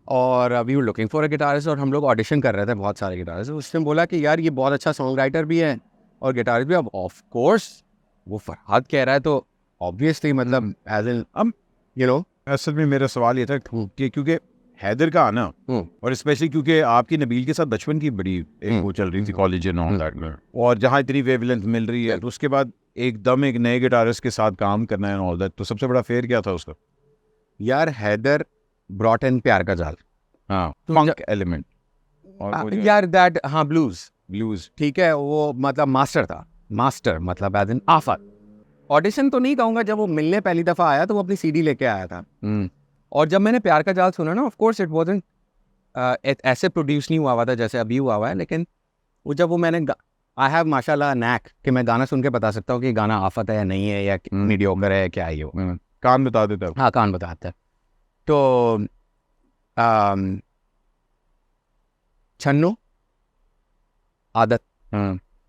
और we were looking for a guitarist और हम लोग ऑडिशन कर रहे थे बहुत सारे गिटारिस्ट। उसने बोला कि यार ये बहुत अच्छा सॉन्ग राइटर भी है और गिटारिस्ट भी। अब ऑफ कोर्स वो फरहाद कह रहा है तो ऑब्वियसली मतलब एज इन यू नो। असल में मेरा सवाल ये था कि क्योंकि हैदर का आना और स्पेशली क्योंकि आपकी नबील के साथ बचपन की बड़ी एक वो चल रही थी कॉलेज एंड ऑल दैट में, और जहाँ इतनी वेवलेंथ मिल रही है तो उसके बाद एकदम एक नए गिटारिस्ट के साथ काम करना है ऑल दैट, तो सबसे बड़ा फेयर क्या था उसका? यार हैदर ब्रॉट इन प्यार का जाल, हाँ, तुम फंक एलिमेंट और वो जो यार दैट, हाँ ब्लूज ब्लूज, ठीक है, वो मतलब मास्टर था, मास्टर मतलब एज इन आफत। ऑडिशन तो नहीं कहूँगा, जब वो मिलने पहली दफ़ा आया तो वो अपनी सीडी लेके आया था। और जब मैंने प्यार का जाल सुना ना, ऑफ कोर्स इट वाज़न्ट ऐसे प्रोड्यूस नहीं हुआ था जैसे अभी हुआ है, लेकिन वो जब वो मैंने आई हैव माशाल्लाह नैक कि मैं गाना सुन के बता सकता हूँ कि गाना आफत है या नहीं है या मीडियोकर है क्या है वो। कान बता देता है। हाँ कान बताता है। तो छन्नू, आदत,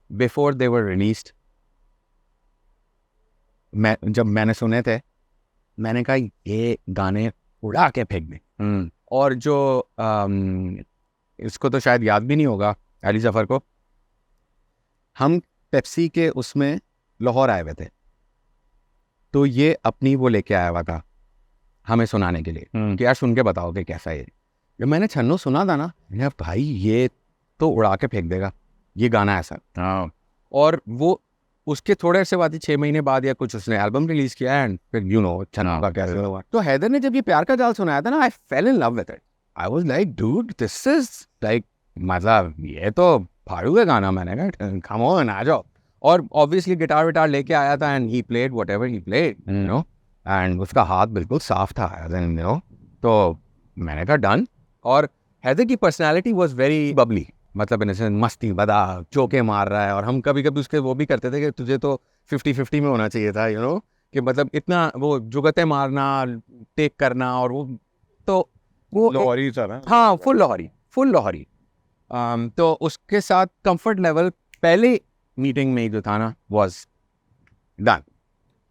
बिफोर दे वर रिलीज्ड, जब मैंने सुने थे मैंने कहा ये गाने उड़ा के फेंक दें। और जो इसको तो शायद याद भी नहीं होगा अली जफ़र को, हम पेप्सी के उसमें लाहौर आए हुए थे तो ये अपनी वो लेके आया हुआ था हमें सुनाने के लिए कि यार सुन के बताओ कि कैसा है। जब मैंने छन्नू सुना था ना, यार भाई ये तो उड़ा के फेंक देगा ये गाना ऐसा। हाँ, और वो उसके थोड़े अरसे बाद ही 6 महीने बाद या कुछ उसने एल्बम रिलीज किया एंड फिर यू नो छन्नू का कैसे हुआ। तो हैदर ने जब ये प्यार का जाल सुनाया था ना, I fell in love with it. I was like dude this is like मतलब ये तो फाड़ू है गाना। मैंने कहा कम ऑन आ जाओ। और ऑब्वियसली गिटार विटार लेके आया था and he played whatever he played you know, and उसका हाथ बिल्कुल साफ था यू नो। तो मैंने कहा डन। और हैदर की पर्सनैलिटी वॉज वेरी बबली, मतलब इन सेंस मस्ती बदा चौके मार रहा है। और हम कभी कभी उसके वो भी करते थे कि तुझे तो 50-50 में होना चाहिए था यू नो, कि मतलब इतना वो जुगते मारना टेक करना और वो तो वो लाहौरी था ना। हाँ फुल लाहौरी, फुल लाहौरी। तो उसके साथ कंफर्ट लेवल पहले मीटिंग में ही जो था ना वॉज डन।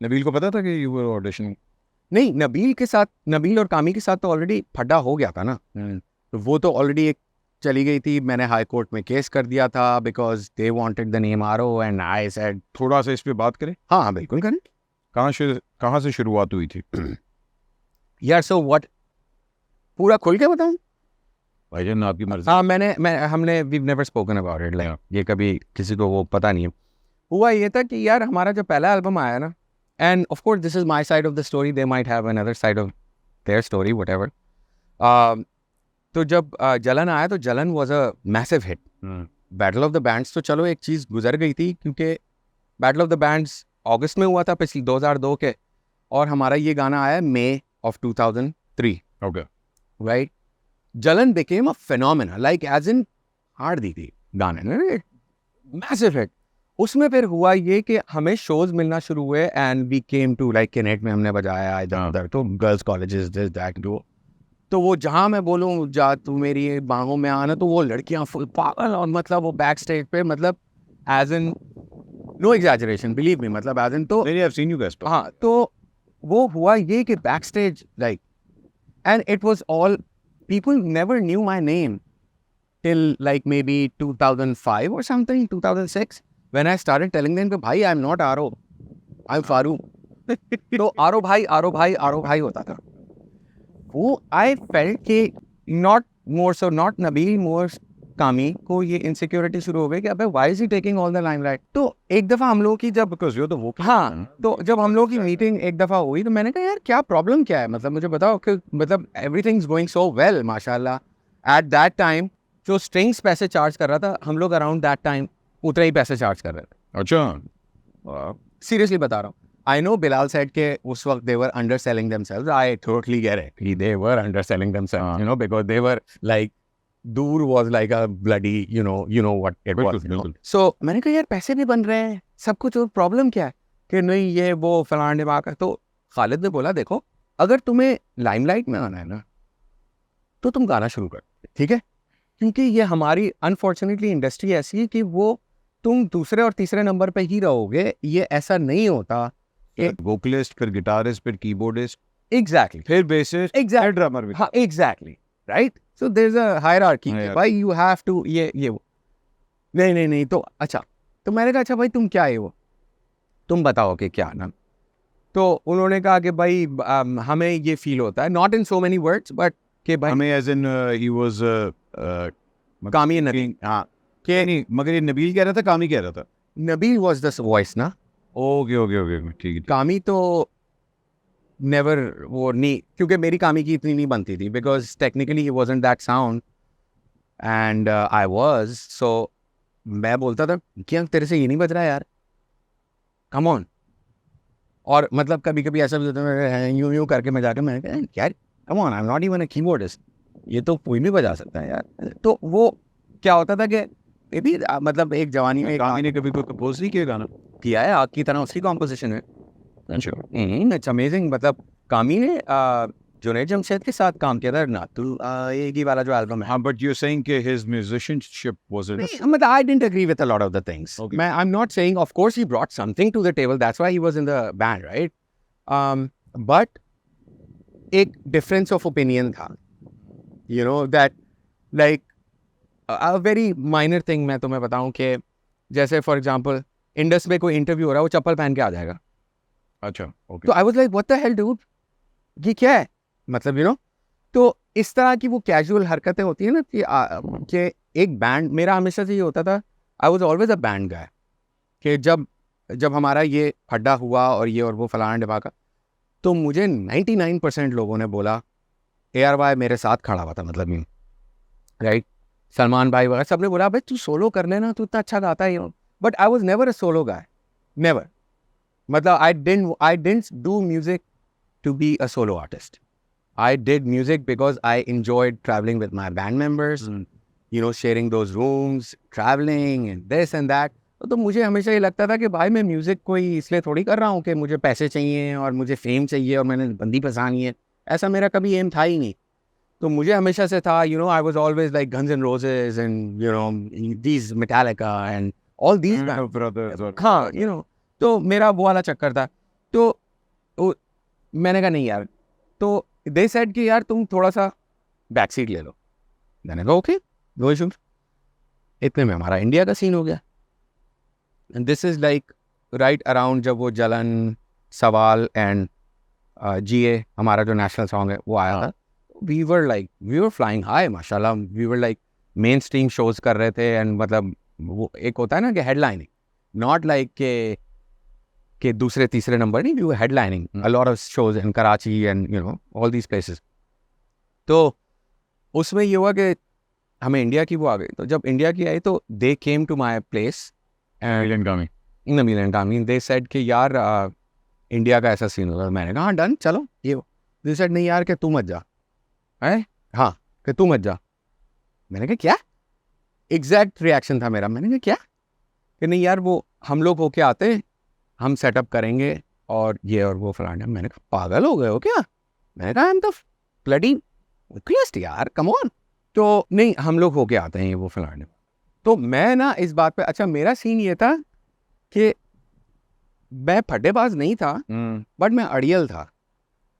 नबील को पता था कि यू वर ऑडिशनिंग? नहीं, नबील के साथ, नबील और कामी के साथ तो ऑलरेडी फड्डा हो गया था ना। तो वो तो ऑलरेडी एक चली गई थी। मैंने हाई कोर्ट में केस कर दिया था because they wanted the name आरो एंड आई सेड। थोड़ा सा इस पे बात करें। हाँ हाँ बिल्कुल करें। कहाँ से शुरुआत हुई थी? यार सो व्हाट, पूरा खुल के बताऊं? भाईजान आपकी मर्जी। हाँ हमने we never spoken about it, like ये कभी किसी को वो पता नहीं है। हुआ ये था कि यार हमारा जो पहला एल्बम आया ना, end of course this is my side of the story, they might have another side of their story whatever. तो जब जलन आया तो जलन was a massive hit. Battle of the bands तो चलो एक चीज़ गुजर गई थी क्योंकि बैटल ऑफ द बैंड्स अगस्त में हुआ था पिछली 2002 के, और हमारा ये गाना आया May of 2003। Okay, right. Jalan became a phenomena, like as in हार दी थी गाने ने, मैसिव हिट। उसमें फिर हुआ ये कि हमें शोज मिलना शुरू हुए and we came to like Kinnaird में हमने बजाया इधर उधर, तो गर्ल्स कॉलेजेस दिस दैट डू। तो वो जहाँ मैं बोलूँ जा तू मेरी बाहों में आना, तो वो लड़कियाँ फुल पागल, और मतलब वो बैक स्टेज पे मतलब as in no exaggeration believe me, मतलब एज इन तो नहीं I have seen you guys. हाँ। तो वो हुआ ये कि backstage like, and it was all people never knew my name till like maybe 2005 or something, 2006, when I started telling them कि भाई I'm not Aro, I'm Faru। तो आरो भाई होता था वो। I felt कि not more so not Nabeel more कामी को ये इनसिक्योरिटी शुरू हो गई कि अबे why is he taking all the limelight। तो एक दफ़ा हम लोगों की जब because you are the vocal. हाँ, तो जब हम लोग की मीटिंग एक दफ़ा हुई तो मैंने कहा यार क्या प्रॉब्लम क्या है, मतलब मुझे बताओ कि मतलब everything is going so well माशाल्लाह। एट दैट टाइम जो स्ट्रिंग्स पैसे चार्ज कर रहा था, हम लोग अराउंड दैट टाइम उतने ही पैसे चार्ज कर रहे थे। अच्छा, सीरियसली बता रहा हूँ। आई नो बिलाल सेड के उस वक्त they were underselling themselves, I totally get it, they were underselling themselves you know, because they were like दूर was like a bloody you know what it was, you know? So मैंने कहा यार पैसे भी बन रहे हैं सब कुछ, और प्रॉब्लम क्या है कि नहीं ये वो फलान दिमाग का। तो खालिद ने बोला देखो अगर तुम्हें लाइमलाइट में आना है ना तो तुम गाना शुरू कर, ठीक है, क्योंकि ये हमारी अनफॉर्चुनेटली इंडस्ट्री ऐसी है कि वो तुम दूसरे और तीसरे नंबर पे ही रहोगे, ये ऐसा नहीं होता। वोकलिस्ट, फिर गिटारिस्ट, फिर कीबोर्डिस्ट, एग्जैक्टली, फिर बेसिस्ट, फिर ड्रमर भी। हाँ exactly. Right? So there is a hierarchy, Yeah. भाई यू हैव टू ये वो। नहीं तो अच्छा, तो मैंने कहा अच्छा भाई तुम क्या है वो, तुम बताओ कि क्या ना। तो उन्होंने कहा कि भाई हमें ये फील होता है, not in so many words but कि भाई हमें एज इन ही वाज कामी नबील, हाँ कि नहीं, मगर ये नबील कह रहा था, कामी कह रहा था। नबील वाज द वॉइस ना, ओके ओके ओके, ठीक है। कामी तो नेवर वो नहीं, क्योंकि मेरी कामी की इतनी नहीं बनती थी because technically he wasn't that sound and I was so. मैं बोलता था कि तेरे से ये नहीं बज रहा यार, कम ऑन। और मतलब कभी कभी ऐसा भी होता है, यूं यूं करके मैं जाकर मैंने कहा यार come on, I am not even a keyboardist, ये तो कोई भी बजा सकता है यार। तो वो क्या होता था कि ये भी मतलब एक जवानी में कामी ने कभी कोई कंपोज नहीं किया गाना? किया है, आग की तरह उसकी कॉम्पोजिशन है। It's amazing. मतलब कामी ने जुनैद जमशेद के साथ काम किया था ना, तू आएगी वाला जो एल्बम है। हाँ, बट यू saying कि his musicianship wasn't. नहीं, मतलब I didn't agree with a lot of the things. Okay. I'm not saying, of course he brought something to the table, that's why he was in the band, right? But एक difference of opinion था, you know, that like a very minor thing। मैं तुम्हें बताऊं कि जैसे for example Indus में कोई interview हो रहा है, वो चप्पल पहन के आ जाएगा। अच्छा, ओके। तो आई was like what the hello dude, ये क्या है, मतलब यू नो। तो इस तरह की वो कैजुअल हरकतें होती है ना कि एक बैंड, मेरा हमेशा से ये होता था, I was always a band guy, कि जब हमारा ये फड्डा हुआ और ये और वो फलाना ढिमाका, तो मुझे 99% लोगों ने बोला ARY मेरे साथ खड़ा हुआ था, मतलब यूँ, राइट? सलमान भाई वगैरह सबने बोला भाई तू सोलो कर लेना, तू इतना अच्छा गाता है। But I was never a solo guy, never. मतलब I didn't do music to be a solo artist. I did music because I enjoyed traveling with my band members, you know, sharing those rooms, traveling and this and that. तो मुझे हमेशा ये लगता था कि भाई मैं म्यूज़िक कोई इसलिए थोड़ी कर रहा हूँ कि मुझे पैसे चाहिए और मुझे फेम चाहिए और मैंने बंदी फंसानी है, ऐसा मेरा कभी एम था ही नहीं। तो मुझे हमेशा से था, you know, I was always like Guns N' Roses and, you know, these Metallica and all these bands. brothers or हाँ, you know, तो मेरा वो वाला चक्कर था। तो मैंने कहा नहीं यार, तो दे सेड कि यार तुम थोड़ा सा बैक सीट ले लो। मैंने कहा ओके, नो इशूज। इतने में हमारा इंडिया का सीन हो गया। And this is like right around जब वो जलन, सवाल एंड GA हमारा जो नेशनल सॉन्ग है वो आया था। वी वर फ्लाइंग हाई माशाल्लाह, we were like mainstream shows कर रहे थे। एंड मतलब वो एक होता है ना कि हेडलाइनिंग, नॉट लाइक के दूसरे तीसरे नंबर नहीं, we were headlining a lot of shows in Karachi and you know all these places. तो उसमें ये हुआ कि हमें इंडिया की वो आ गई। तो जब इंडिया की आई तो they came to my place Milan Kami. Nabeel and Kami, they said कि यार इंडिया का ऐसा सीन होगा। मैंने कहा हाँ डन, चलो ये वो। दे सेड नहीं यार कि तू मत जा, है हाँ कि तू मत जा। मैंने कहा क्या? एग्जैक्ट रिएक्शन था मेरा। मैंने कहा क्या? कि नहीं यार वो हम लोग होके आते, हम सेटअप करेंगे और ये और वो फलाना। मैंने कहा पागल हो गए हो क्या? मैंने कहा आई एम द ब्लडी क्लियस्ट यार, कम ऑन। तो नहीं हम लोग होके आते हैं ये वो फलाने। तो मैं ना इस बात पे, अच्छा मेरा सीन ये था कि मैं फड्डेबाज नहीं था बट मैं अड़ियल था।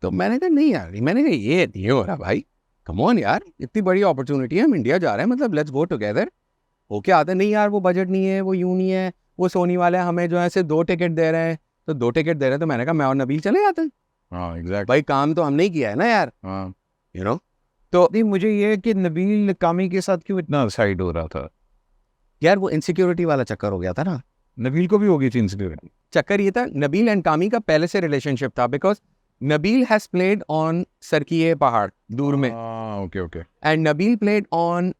तो मैंने कहा नहीं यार, मैंने कहा ये नहीं हो रहा भाई, कम ऑन यार, इतनी बड़ी अपॉर्चुनिटी है, हम इंडिया जा रहे हैं, मतलब लेट्स गो टुगेदर। होके आते नहीं यार, वो बजट नहीं है, वो यूं नहीं है, वो सोनी वाले हमें जो है सिर्फ 2 टिकट दे रहे हैं, तो 2 टिकट दे रहे हैं। तो मैंने कहा मैं और नबील चले जाते हैं। हाँ एग्जैक्ट भाई काम तो हमने ही किया है ना यार, हाँ। You know. तो नहीं, मुझे ये है कि नबील कामी के साथ क्यों इतना साइड हो रहा था? यार वो इनसिक्योरिटी वाला चक्कर हो गया था ना। नबील को भी हो गई थी इंसिक्योरिटी। चक्कर ये था, नबील एंड कामी का पहले से रिलेशनशिप था, because Nabeel has played on सरकीए पहाड़ दूर में, okay okay. And Nabeel played on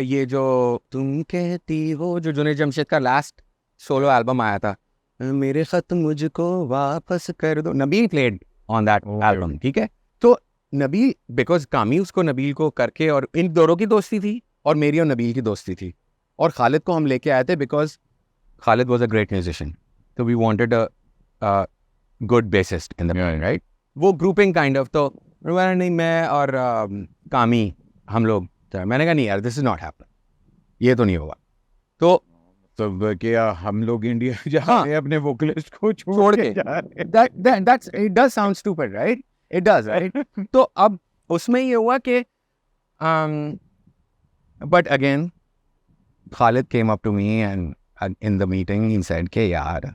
ये जो तुम कहती हो, जो जुनैद जमशेद का लास्ट सोलो एल्बम आया था, मेरे खत मुझको वापस कर दो, Nabeel played on that album, ठीक है। तो नबील, बिकॉज कामी उसको नबील को करके, और इन दोनों की दोस्ती थी और मेरी और नबील की दोस्ती थी, और खालिद को हम लेके आए थे because Khalid was a great musician, तो we wanted a good bassist in the band, right? वो ग्रुपिंग काइंड ऑफ। तो नहीं मैं और कामी हम लोग, मैंने कहा नहीं यार दिस इज नॉट हैपन, ये तो नहीं होगा। तो तब क्या हम लोग इंडिया जा रहे हैं अपने वोकलिस्ट को छोड़ के जा रहे हैं? that's it does sound stupid, right? It does, right? तो अब उसमें ये हुआ कि But again, Khalid came up to me and in the meeting he said कि यार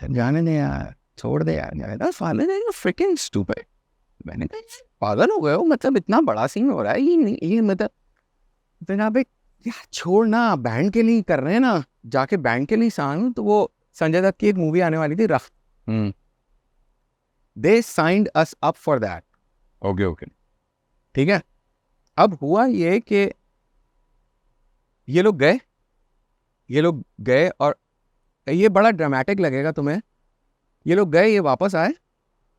जाने दे यार, छोड़ दे यार. Khalid is freaking stupid. मैंने कहा यार पागल हो गए हो, मतलब इतना बड़ा सीन हो रहा है ये मतलब फिर आप यार छोड़ ना, बैंड के लिए कर रहे हैं ना, जाके बैंड के लिए साइन. तो वो संजय दत्त की एक मूवी आने वाली थी rough. They signed us up for that. Okay ठीक है. अब हुआ ये कि ये लोग गए और ये बड़ा ड्रामेटिक लगेगा तुम्हें. ये लोग गए, ये वापस आए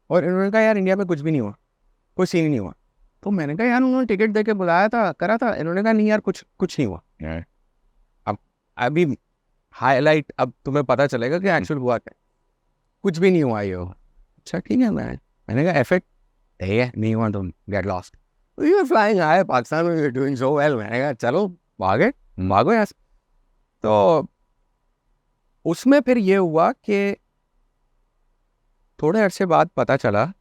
और इन्होंने कहा यार इंडिया में कुछ भी नहीं हुआ, कोई सीन ही नहीं हुआ. तो मैंने कहा यार उन्होंने टिकट दे के बुलाया था, करा था. इन्होंने कहा नहीं यार कुछ नहीं हुआ. अब अभी हाईलाइट, अब तुम्हें पता चलेगा कि एक्चुअल हुआ क्या. कुछ भी नहीं हुआ ये. अच्छा ठीक है. मैंने कहा एफेक्ट है नहीं हुआ, तुम get lost. You are flying high, Pakistan में you are doing so well. मैंने कहा चलो भागो यहाँ से. तो उसमें फिर ये हुआ कि थोड़े अरसे बाद पता चला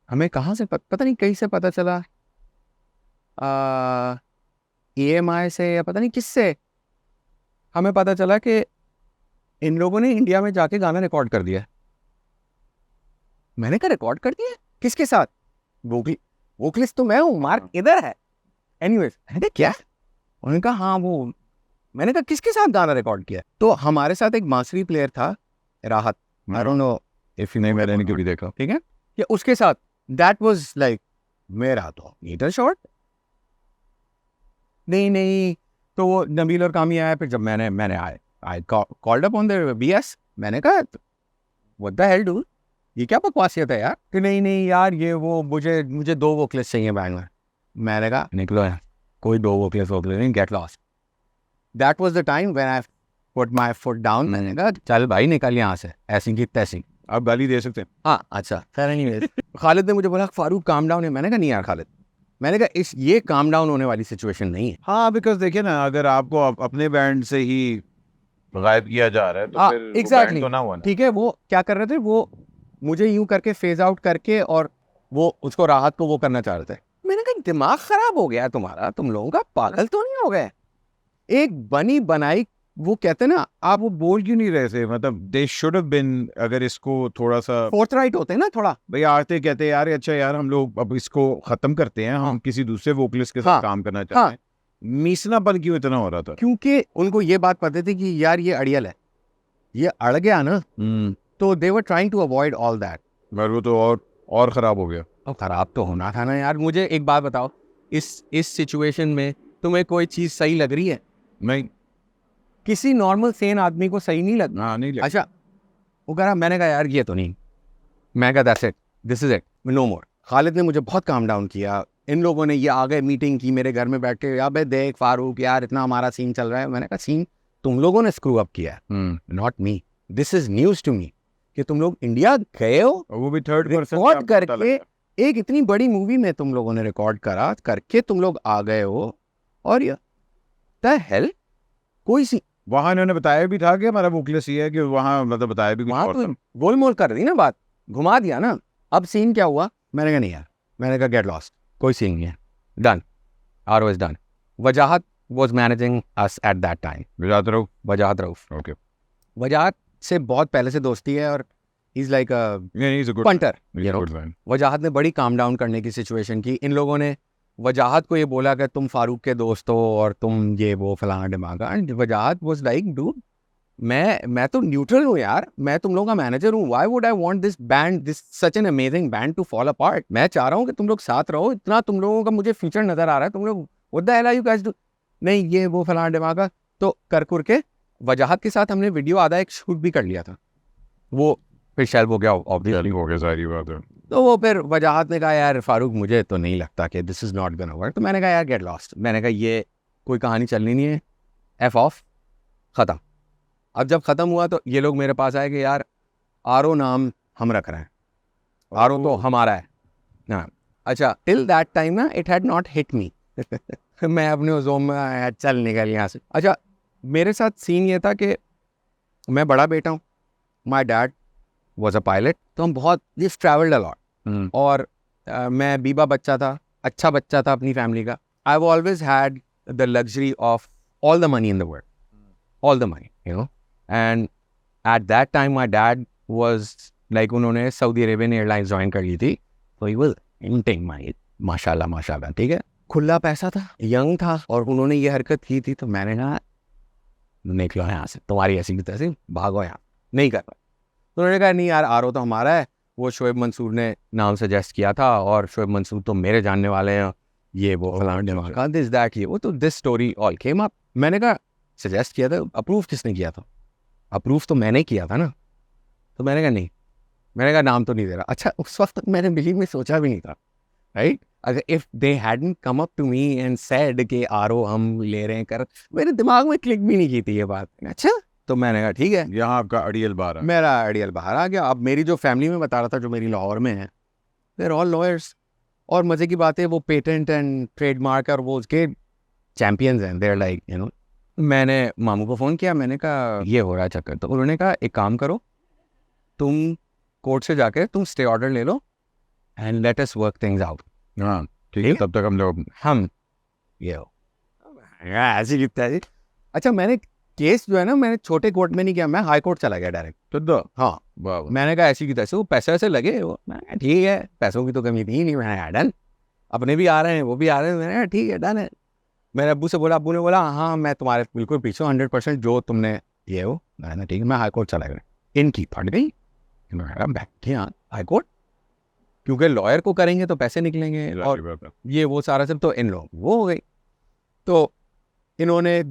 हमें, कहाँ से पता नहीं कहीं से पता चला, EMI से या पता नहीं किससे हमें पता चला कि इन लोगों ने इंडिया में जाके गाना रिकॉर्ड कर दिया. मैंने कहा रिकॉर्ड कर दिया किसके साथ? वोकलिस्ट तो मैं हूँ, मार्क इधर है. एनीवेज मैंने कहा क्या? उन्होंने कहा हाँ वो. मैंने कहा किसके साथ गाना रिकॉर्ड किया? तो हमारे साथ एक बांसुरी प्लेयर था राहत. आई डोंट नो इफ यू, नहीं मैंने कभी देखा. ठीक है, या उसके साथ. दैट वाज लाइक मेरा तो मीटर शॉट. नहीं. तो वो नबील और कामी आया. फिर जब मैंने I called up on the BS. मैंने कहा व्हाट द हेल डू, ये क्या बकवासियत है यार? कि नहीं यार ये वो मुझे 2 वोकलिस्ट चाहिए बैंड में. मैंने कहा निकलो यार, कोई 2 वोकलिस्ट नहीं, get lost. That was the time when I put my foot down. मैंने कहा चल भाई निकल यहाँ से, ऐसी की तैसी. आप गाली दे सकते हैं. हाँ अच्छा खैर नहीं. खालिद ने मुझे बोला फारूक काम डाउन है. मैंने कहा नहीं यार खालिद, मैंने कहा ये काम डाउन होने वाली सिचुएशन नहीं है. हाँ बिकॉज देखिए ना, अगर आपको अपने बैंड से ही गायब किया जा रहा है तो फिर वो एग्जैक्टली बैंड तो ना हुआ ना. ठीक है. वो क्या कर रहे थे, वो मुझे यूं करके फेज आउट करके और वो उसको राहत को वो करना चाह रहे थे. मैंने कहा दिमाग खराब हो गया तुम्हारा, तुम लोगों का, पागल तो नहीं हो गए? एक बनी बनाई, वो कहते ना, आप वो बोल क्यों नहीं रहे थे? मतलब दे शुड हैव बीन, अगर इसको थोड़ा सा फोर्थ राइट होते हैं ना थोड़ा. भाई आते कहते यार अच्छा यार हम लोग अब इसको खत्म करते हैं, हम किसी दूसरे वोकलिस्ट के साथ हाँ, काम करना चाहते हैं. मीसनापन क्यों इतना हो रहा था? क्योंकि उनको ये बात पता थी कि यार ये अड़ियल है, ये अड़ गया ना. तो they were trying to avoid all that. पर वो तो और खराब हो गया. अब खराब तो होना था ना यार. मुझे एक बात बताओ, इस सिचुएशन में तुम्हें कोई चीज सही लग रही है? नहीं, किसी नॉर्मल सेन आदमी को सही नहीं लग. हाँ नहीं लग. अच्छा वो कह रहा, मैंने कहा यार ये तो नहीं. मैं कहा that's it, this is it, no more. Khalid ने मुझे बहुत काम डाउन किया. इन लोगों ने ये आ गए, मीटिंग की मेरे घर में बैठ के, यार बे देख फारूक यार इतना हमारा सीन चल रहा है. मैंने कहा सीन तुम लोगों ने स्क्रू अप किया है, not me. This is news to me कि तुम लोग इंडिया गए हो, वो भी थर्ड पर्सन रिकॉर्ड करके. एक इतनी बड़ी मूवी में तुम लोगों ने रिकॉर्ड करा करके तुम लोग आ गए हो. और ये द हेल, कोई सी वहां इन्होंने बताया भी था कि हमारा वोकलिस्ट ये है कि वहां मतलब बताया भी कुछ वहां और तो था. गोलमोल कर दी ना बात, घुमा दिया ना. अब सीन क्या हुआ? मैंने कहा नहीं यार, मैंने कहा गेट लॉस्ट, कोई सीन नहीं है, done, are was done. Wajahat was managing us at that time. Wajahat Rauf. Okay. वजाहत से बहुत पहले से दोस्ती है और he is like a punter. वजाहत ने बड़ी काम डाउन करने की सिचुएशन की. इन लोगों ने वजाहत को ये बोला कि तुम फारूक के दोस्त हो और तुम ये वो फलाना दिमागा. वजाहत वाज लाइक डूड, मैं तो न्यूट्रल हूँ यार, मैं तुम लोगों का मैनेजर हूँ. Why would I want this band, this such an amazing band to fall apart. मैं चाह रहा हूँ कि तुम लोग साथ रहो. इतना तुम लोगों का मुझे फ्यूचर नजर आ रहा है. तुम लोग what the hell are you guys do, नहीं ये वो फलाना दिमागा. तो कर के वजाहत के साथ हमने वीडियो आधा एक शूट भी कर लिया था. वो फिर शेल्फ हो गया ऑब्वियसली. हो गया, सारी बात है. तो वो फिर वजाहत ने कहा यार फारूक मुझे तो नहीं लगता कि this is not gonna work. तो मैंने कहा यार गेट लॉस्ट. मैंने कहा ये कोई कहानी चलनी नहीं है, एफ ऑफ, खत्म. अब जब खत्म हुआ तो ये लोग मेरे पास आए कि यार आरो नाम हम रख रहे हैं, आरो तो हमारा है ना. अच्छा टिल दैट टाइम ना it had not hit me. मैं अपने जोम में आया, चल निकल यहाँ से. अच्छा मेरे साथ सीन ये था कि मैं बड़ा बेटा हूँ, my dad was a pilot, तो हम बहुत दिस ट्रैवल्ड अलॉट. और मैं बीबा बच्चा था, अच्छा बच्चा था अपनी फैमिली का. I have always had the luxury of all the money in the world, all the money, you know. And eight that time my dad was like, उन्होंने सऊदी अरेबियन एयरलाइंस ज्वाइन कर ली थी, तो he was इंटिंग माई, माशाल्लाह माशाल्लाह, ठीक है. खुला पैसा था, यंग था, और उन्होंने ये हरकत की थी, तो मैंने कहा निकलो यहाँ से, तुम्हारी ऐसी की तैसी, भागो यहाँ, नहीं कर पाए. तो उन्होंने कहा नहीं यार, आर तो हमारा है, वो शोएब मंसूर ने नाम सजेस्ट किया था, और शोएब मंसूर तो मेरे जानने वाले हैं, ये वो फलाना दिस दैट ये वो, तो this story all came up. मैंने कहा सजेस्ट किया था, अप्रूव किसने किया था? अप्रूव तो मैंने किया था ना. तो मैंने कहा नहीं, मैंने कहा नाम तो नहीं दे रहा. अच्छा, उस वक्त तक मैंने बिलीव में सोचा भी नहीं था, राइट. अगर if they hadn't come up to me and said कि आरओ हम ले रहे हैं कर, मेरे दिमाग में क्लिक भी नहीं की थी ये बात. अच्छा, तो मैंने कहा ठीक है, यहाँ आपका अड़ियल बार है. मेरा अड़ियल बाहर आ गया. अब मेरी जो फैमिली में बता रहा था, जो मेरी लाहौर में है, देयर ऑल लॉयर्स, और मजे की बात है वो पेटेंट एंड ट्रेडमार्क और वो उसके चैंपियंस हैं, देयर लाइक यू नो. मैंने मामू को फ़ोन किया, मैंने कहा ये हो रहा है चक्कर. तो उन्होंने कहा एक काम करो, तुम कोर्ट से जाके तुम स्टे ऑर्डर ले लो and let us work things out. हाँ ठीक है, तब तक हम लोग हम ये हो ऐसी लिखता है. अच्छा, मैंने केस जो है ना, मैंने छोटे कोर्ट में नहीं किया, मैं हाई कोर्ट चला गया डायरेक्ट. तो हाँ, वाह. मैंने कहा ऐसी की तैसे, वो पैसे वैसे लगे, वो मैंने कहा ठीक है, पैसों की तो कमी थी नहीं. मैंने कहा डन, अपने भी आ रहे हैं, वो भी आ रहे हैं. मैंने कहा ठीक है, डन है. मैंने अब्बू से बोला, अब्बू ने बोला हाँ मैं तुम्हारे बिल्कुल पीछे 100%, जो तुमने ये हो. मैंने ठीक है, मैं हाई कोर्ट चला गया. इनकी फट गई. बैठे हाँ हाई कोर्ट, क्योंकि लॉयर को करेंगे तो पैसे निकलेंगे, और ये वो सारा सब, तो इन लोग वो हो गई. तो इन्होंने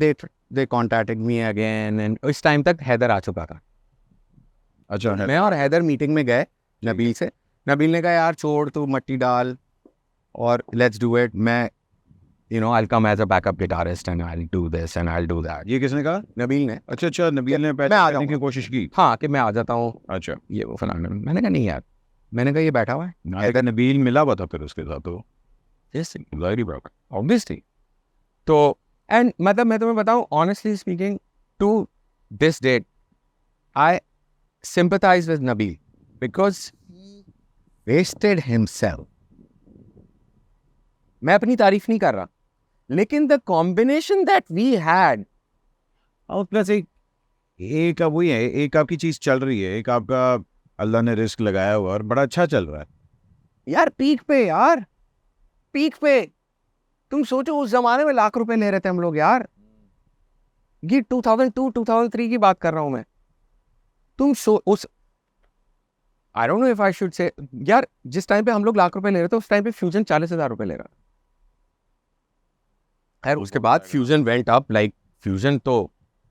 दे कॉन्टैक्टेड मी अगेन, एंड इस टाइम तक हैदर आ चुका था. अच्छा, मैं और हैदर मीटिंग में गए नबील से. नबील ने कहा यार छोड़, तू मट्टी डाल और लेट्स डू इट. मैं you know I will come as a backup guitarist and I will do this and I will do that. ये किसने कहा? नबील ने. अच्छा, नबील ने पहले मैं आ करने की जाऊंगा. कोशिश की. हाँ, कि मैं आ जाता हूँ, अच्छा, ये वो फलाना. मैंने कहा नहीं यार, मैंने कहा ये बैठा हुआ है अगर नबील मिला हुआ था फिर उसके साथ, तो जाहिर बात ऑब्वियसली. तो एंड मतलब मैं तुम्हें बताऊं, honestly speaking, to this date I sympathize with Nabil because he wasted himself. मैं अपनी तारीफ नहीं कर रहा, लेकिन the combination that we had, और प्लस एक अब वही है, एक आपकी चीज चल रही है, एक आपका अल्लाह ने रिस्क लगाया हुआ और बड़ा अच्छा चल रहा है यार पीक पे, यार पीक पे. तुम सोचो उस जमाने में लाख रुपए ले रहे थे हम लोग यार. ये 2002-2003 की बात कर रहा हूं मैं. तुम उस आई don't know if I should say, यार जिस टाइम पे हम लोग लाख रुपए ले रहे थे, उस टाइम पे फ्यूजन 40,000 रुपए ले रहा था. खैर उसके बाद fusion went up, like fusion तो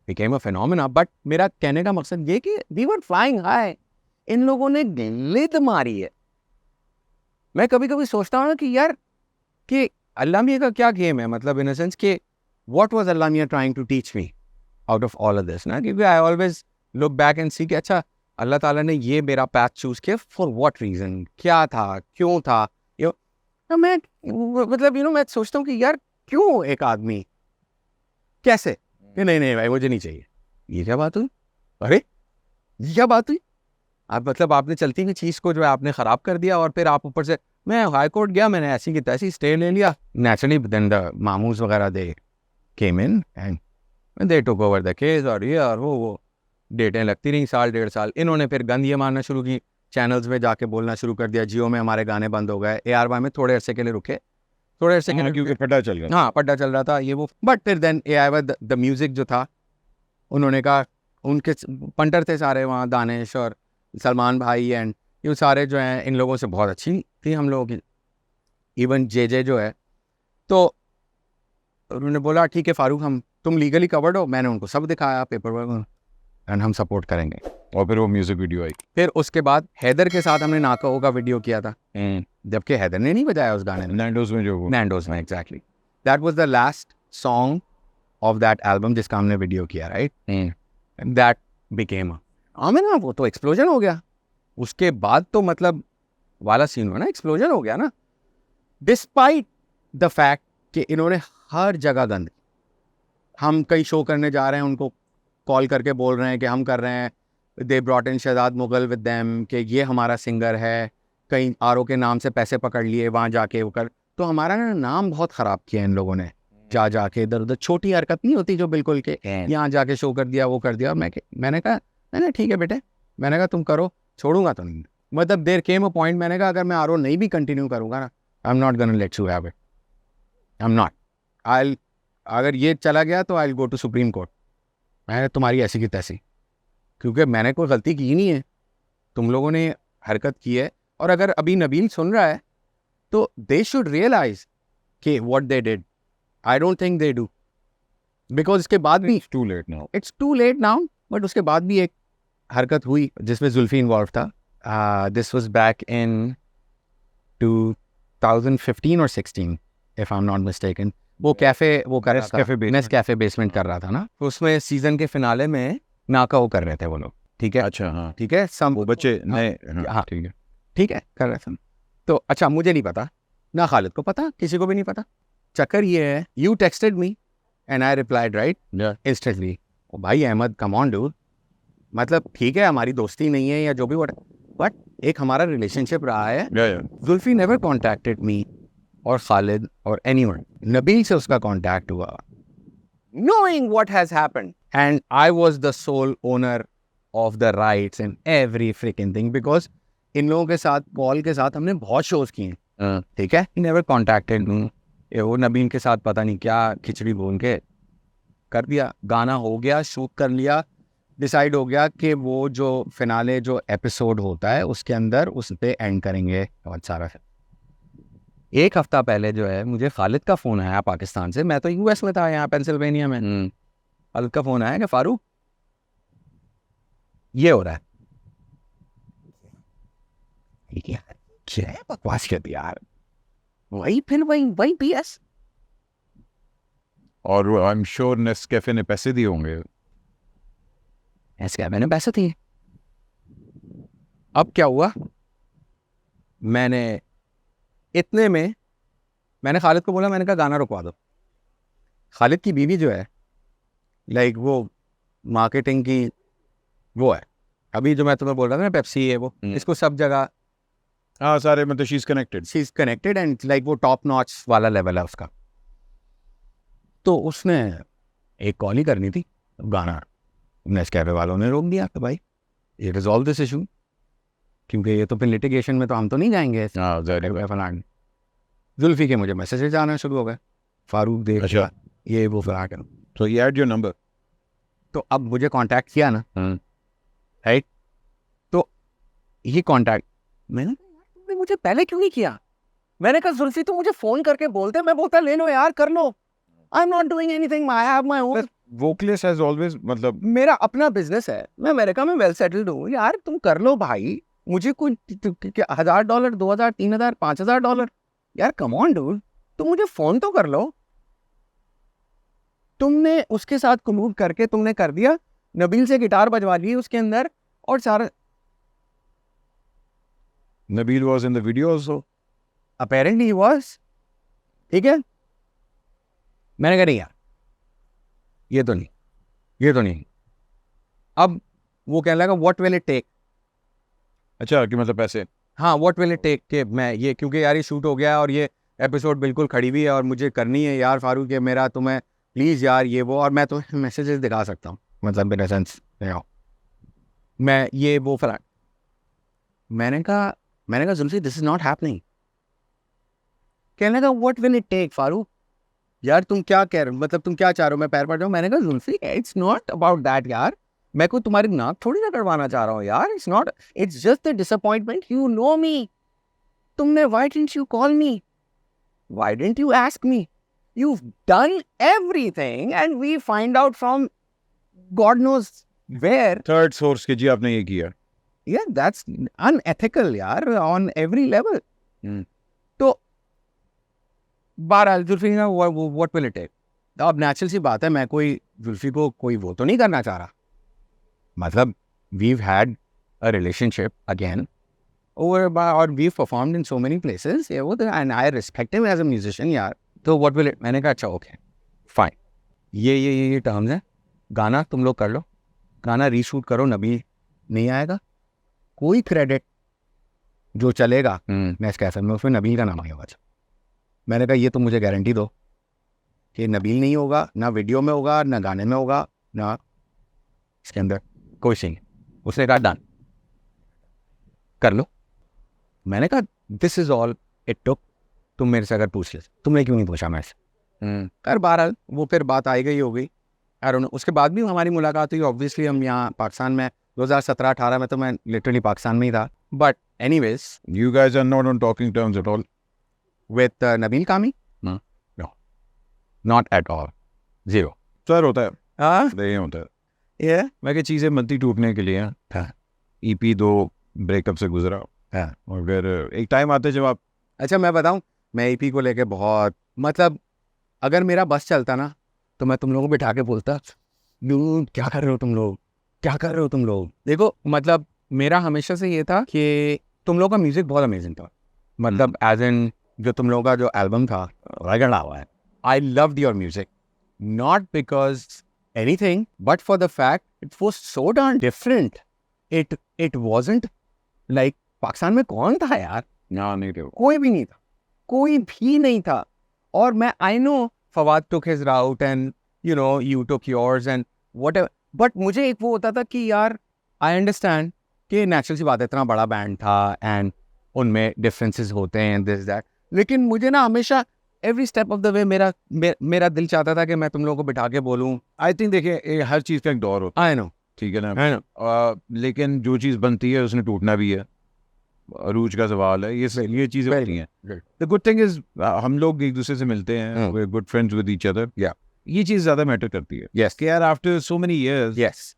बिकेम अ फिनोमेना. बट मेरा कहने का मकसद ये कि वी वर फ्लाइंग हाई, इन लोगों ने लिद मारी है. मैं कभी कभी सोचता हूँ ना कि यार कि अल्लाह मियाँ का क्या गेम है, मतलब इन अ सेंस कि व्हाट वाज अल्लाह मियाँ trying to teach me out of all of this ना. क्योंकि I always look back and see कि अच्छा अल्लाह ताला ने ये मेरा पैथ चूज किया फॉर व्हाट रीजन, क्या था, क्यों था. यो मैं मतलब यू नो मैं सोचता हूँ कि यार क्यों एक आदमी कैसे कि नहीं भाई मुझे नहीं चाहिए. ये क्या बात हुई? अरे ये क्या बात हुई? आप मतलब आपने चलती हुई चीज़ को जो है आपने ख़राब कर दिया, और फिर आप ऊपर से, मैं हाई कोर्ट गया, मैंने ऐसी की तैसी स्टे ले लिया. नेचुरली देन द मामूज वगैरह they came in and they took over the case, और ये और वो डेटें लगती रही 1.5 साल. इन्होंने फिर गंद ये मारना शुरू की, चैनल्स में जाके बोलना शुरू कर दिया, जियो में हमारे गाने बंद हो गए. ARY में थोड़े अरसे के लिए रुके, थोड़े अरसे के लिए, क्योंकि पता चल गया. हाँ पड्डा चल रहा था ये वो. बट फिर देन ARY द म्यूज़िक जो था, उन्होंने कहा, उनके पंटर थे सारे वहाँ, दानिश और सलमान भाई एंड ये सारे जो हैं, इन लोगों से बहुत अच्छी थी हम लोगों की. इवन जे जो है, तो उन्होंने बोला ठीक है फारूक, हम तुम लीगली कवर्ड हो. मैंने उनको सब दिखाया पेपर वर्क, एंड हम सपोर्ट करेंगे. और फिर वो म्यूजिक वीडियो आई. फिर उसके बाद हैदर के साथ हमने नाका का वीडियो किया था, जबकि हैदर ने नहीं बजाया उस गाने में. नैंडोज में, जो नैंडोज में, exactly. That was the last song of that album जिसका हमने वीडियो किया, राइट. दैट बिकेम ना, वो तो एक्सप्लोजन हो गया. उसके बाद तो मतलब वाला सीन हुआ ना, एक्सप्लोजन हो गया ना. डिस्पाइट द फैक्ट कि इन्होंने हर जगह गंद, हम कहीं शो करने जा रहे हैं, उनको कॉल करके बोल रहे हैं कि हम कर रहे हैं, they brought in Shahzad Mughal with them कि ये हमारा सिंगर है, कहीं आरओ के नाम से पैसे पकड़ लिए, वहाँ जाके वो कर. तो हमारा ना नाम बहुत ख़राब किया इन लोगों ने, जा जाके इधर उधर छोटी हरकत नहीं होती जो बिल्कुल के यहाँ जाके शो कर दिया, वो कर दिया। और मैंने कहा मैंने ठीक है बेटे, मैंने कहा तुम करो, छोड़ूंगा तो नहीं। मतलब देयर केम अ पॉइंट, मैंने कहा अगर मैं आर नहीं भी कंटिन्यू करूँगा ना, I am not gonna let you have it, I am not, I अगर ये चला गया तो I will go to supreme court. मैं तुम्हारी ऐसी की तैसी, क्योंकि मैंने कोई गलती की नहीं है, तुम लोगों ने हरकत की है। और अगर अभी नबील सुन रहा है तो दे शुड रियलाइज कि what they did, I don't think they do, because इसके बाद भी It's too late now. It's too late now. But उसके बाद भी एक हरकत हुई जिसमें जुल्फी इन्वॉल्व था। दिस वाज बैक इन 2015 और 16 if I am not mistaken. वो कैफे वो कर रहा था, Nescafe basement. नेस्कैफे बेसमेंट कर रहा था ना, तो उसमें सीजन के फिनाले में नाका वो कर रहे थे वो लोग, ठीक है अच्छा हाँ, ठीक है, सम वो बच्चे नए, हाँ। हाँ ठीक है। ठीक है कर रहे थे। तो अच्छा मुझे नहीं पता, ना खालिद को पता, किसी को भी नहीं पता। चक्कर ये है, you texted me and I replied right Yeah. Instantly, ओ भाई अहमद कम ऑन डूड, मतलब ठीक है हमारी दोस्ती नहीं है या जो भी, बट एक हमारा रिलेशनशिप रहा है। Yeah, yeah. Zulfi never contacted me और खालिद और एनीवन, नबील से उसका कॉन्टैक्ट हुआ, knowing what has happened, and I was the sole owner of the rights and every freaking thing, because इन लोगों के साथ, पॉल के साथ हमने बहुत शोज किए हैं, ठीक है। he never contacted me, ये वो नबील के साथ पता नहीं क्या खिचड़ी बोल के कर दिया, गाना हो गया, शूट कर लिया, डिसाइड हो गया कि वो जो फिनाले जो एपिसोड होता है उसके अंदर उस पे एंड करेंगे बहुत सारा। एक हफ्ता पहले जो है मुझे खालिद का फ़ोन आया पाकिस्तान से, मैं तो यूएस में था यहाँ पेंसिल्वेनिया में, खालिद का फ़ोन आया कि फारूक ये हो रहा है। क्या है बकवास कर दिया यार, वही फिर वही पीएस, और आई एम श्योर नेस्कैफे ने पैसे दिए होंगे। ऐसे क्या मैंने पैसे दिए। अब क्या हुआ, मैंने इतने में मैंने खालिद को बोला, मैंने कहा गाना रुकवा दो। खालिद की बीवी जो है लाइक वो मार्केटिंग की वो है, अभी जो मैं तुम्हें बोल रहा था ना पेप्सी है वो, इसको सब जगह हाँ सारे मतलब she is connected, she is connected and like वो टॉप नॉच वाला लेवल है उसका। तो उसने एक कॉल ही करनी थी, गाना नेस्कैफे वालों ने रोक दिया कि भाई ये रिजॉल्व दिस इशू, क्योंकि ये तो फिर लिटिगेशन में तो हम तो नहीं जाएंगे। हाँ ज़ाहिर फलान जुल्फी के मुझे मैसेजेस आना शुरू हो गए, फारूक देख अच्छा। ये वो फलान। तो ये ऐड योर नंबर, तो अब मुझे कांटेक्ट किया ना, राइट, तो ये कांटेक्ट मैंने कहा, यार तुमने मुझे पहले क्यों नहीं किया। मैंने कहा जुल्फी तुम मुझे फोन करके बोलते, मैं बोलता ले लो यार कर लो, I am not doing anything, I have my own, vocalist has always मतलब मेरा अपना बिजनेस है, मैं अमेरिका में वेल सेटल्ड हूँ यार, तुम कर लो भाई, मुझे कोई $1,000 $2,000 $3,000 $5,000 यार, कम ऑन डूड, तुम मुझे फोन तो कर लो। तुमने उसके साथ कलूब करके तुमने कर दिया, नबील से गिटार बजवा ली उसके अंदर और सारा। Nabeel was in the video also, apparently he was, ठीक है। मैंने कहा नहीं यार ये तो नहीं। अब वो कहने लगा व्हाट विल इट टेक, अच्छा कि मतलब पैसे, हाँ व्हाट विल इट टेक के मैं ये, क्योंकि यार ये शूट हो गया और ये एपिसोड बिल्कुल खड़ी हुई है और मुझे करनी है यार फारूक, ये मेरा तुम्हें प्लीज़ यार ये वो, और मैं तो मैसेजेस दिखा सकता हूँ, मतलब इन सेंस मैं ये वो फला। मैंने कहा Zulfi this is not happening. कहने लगा what will it take Farooq, यार तुम क्या कह रहे हो, मतलब तुम क्या चाह रहे हो मैं पैर पड़ जाऊँ। मैंने कहा Zulfi it's not about that यार, मैं कोई तुम्हारी नाक थोड़ी ना करवाना चाह रहा हूँ यार, it's not, it's just the disappointment, you know me, तुमने why didn't you call me, why didn't you ask me, you've done everything and we find out from God knows where, third source के जी आपने ये किया, yeah that's unethical यार on every level। तो बहरहाल जुल्फी ना what will it take, अब natural सी बात है, मैं कोई जुल्फी को कोई वो तो नहीं करना चाह रहा, मतलब we've had a relationship again over or we've performed in so many places, yeah, and I respect him as a musician यार, तो व्हाट विल इट, मैंने कहा अच्छा ओके फाइन, ये टर्म्स हैं, गाना तुम लोग कर लो, गाना रीशूट करो, नबील नहीं आएगा, कोई क्रेडिट जो चलेगा नेस्कैफे में उसमें नबील का नाम आएगा। मैंने कहा ये तो मुझे गारंटी दो कि नबील नहीं होगा, ना वीडियो में होगा, ना गाने में होगा, ना इसके अंदर कोई सीन। उसने कहा डन, कर लो। मैंने कहा this is all it took. तुम मेरे से अगर पूछ ले, तुमने क्यों नहीं पूछा मेरे से? कर बहरहाल वो फिर बात आई गई हो गई। आई डोंट नो, उसके बाद भी हमारी मुलाकात हुई। ऑब्वियसली हम यहाँ पाकिस्तान में 2017-18 में तो मैं लिटरली पाकिस्तान में ही था। But anyways, You guys are not on talking terms at all. With Nabeel Kami no, not at all, zero. सर होता है, हाँ नहीं होता है। ये मैं कि चीज़ें बनती टूटने के लिए हैं। हाँ। EP 2 ब्रेकअप से गुजरा, हाँ। और फिर एक टाइम आता है जब आप अच्छा मैं बताऊं, मैं ईपी को लेके बहुत, मतलब अगर मेरा बस चलता ना तो मैं तुम लोगों को बिठा के बोलता, डूड क्या कर रहे हो तुम लोग, क्या कर रहे हो तुम लोग। देखो मतलब मेरा हमेशा से ये था कि तुम लोगों का म्यूजिक बहुत अमेजिंग था। मतलब एज इन जो तुम लोगों का जो एल्बम था रगड़ा हुआ है, I loved your music, not because anything but for the fact it was so done different. It wasn't like, Pakistan में कौन था यार, यहाँ नहीं थे। कोई भी नहीं था, कोई भी नहीं था। और मैं I know Fawad took his route and you no you took yours and whatever, but मुझे एक वो होता था कि यार आई अंडरस्टैंड कि नेचुरल सी बात है, इतना बड़ा बैंड था एंड उनमें डिफरेंसेस होते हैं दिस दैट, लेकिन मुझे ना हमेशा every step of the way मेरा दिल चाहता था कि मैं तुम लोगों को बिठा के बोलूं। आई थिंक देखिए, हर चीज़ का एक दौर होता आई नो, है, ठीक है ना। आई नो, लेकिन जो चीज़ बनती है उसने टूटना भी है, अरूज का सवाल है, ये चीज़ें होती हैं। द गुड थिंग इज हम लोग एक दूसरे से मिलते हैं, we are good friends with each other. Yeah. ये चीज़ ज़्यादा मैटर करती है। Yes. कि यार after so many years yes,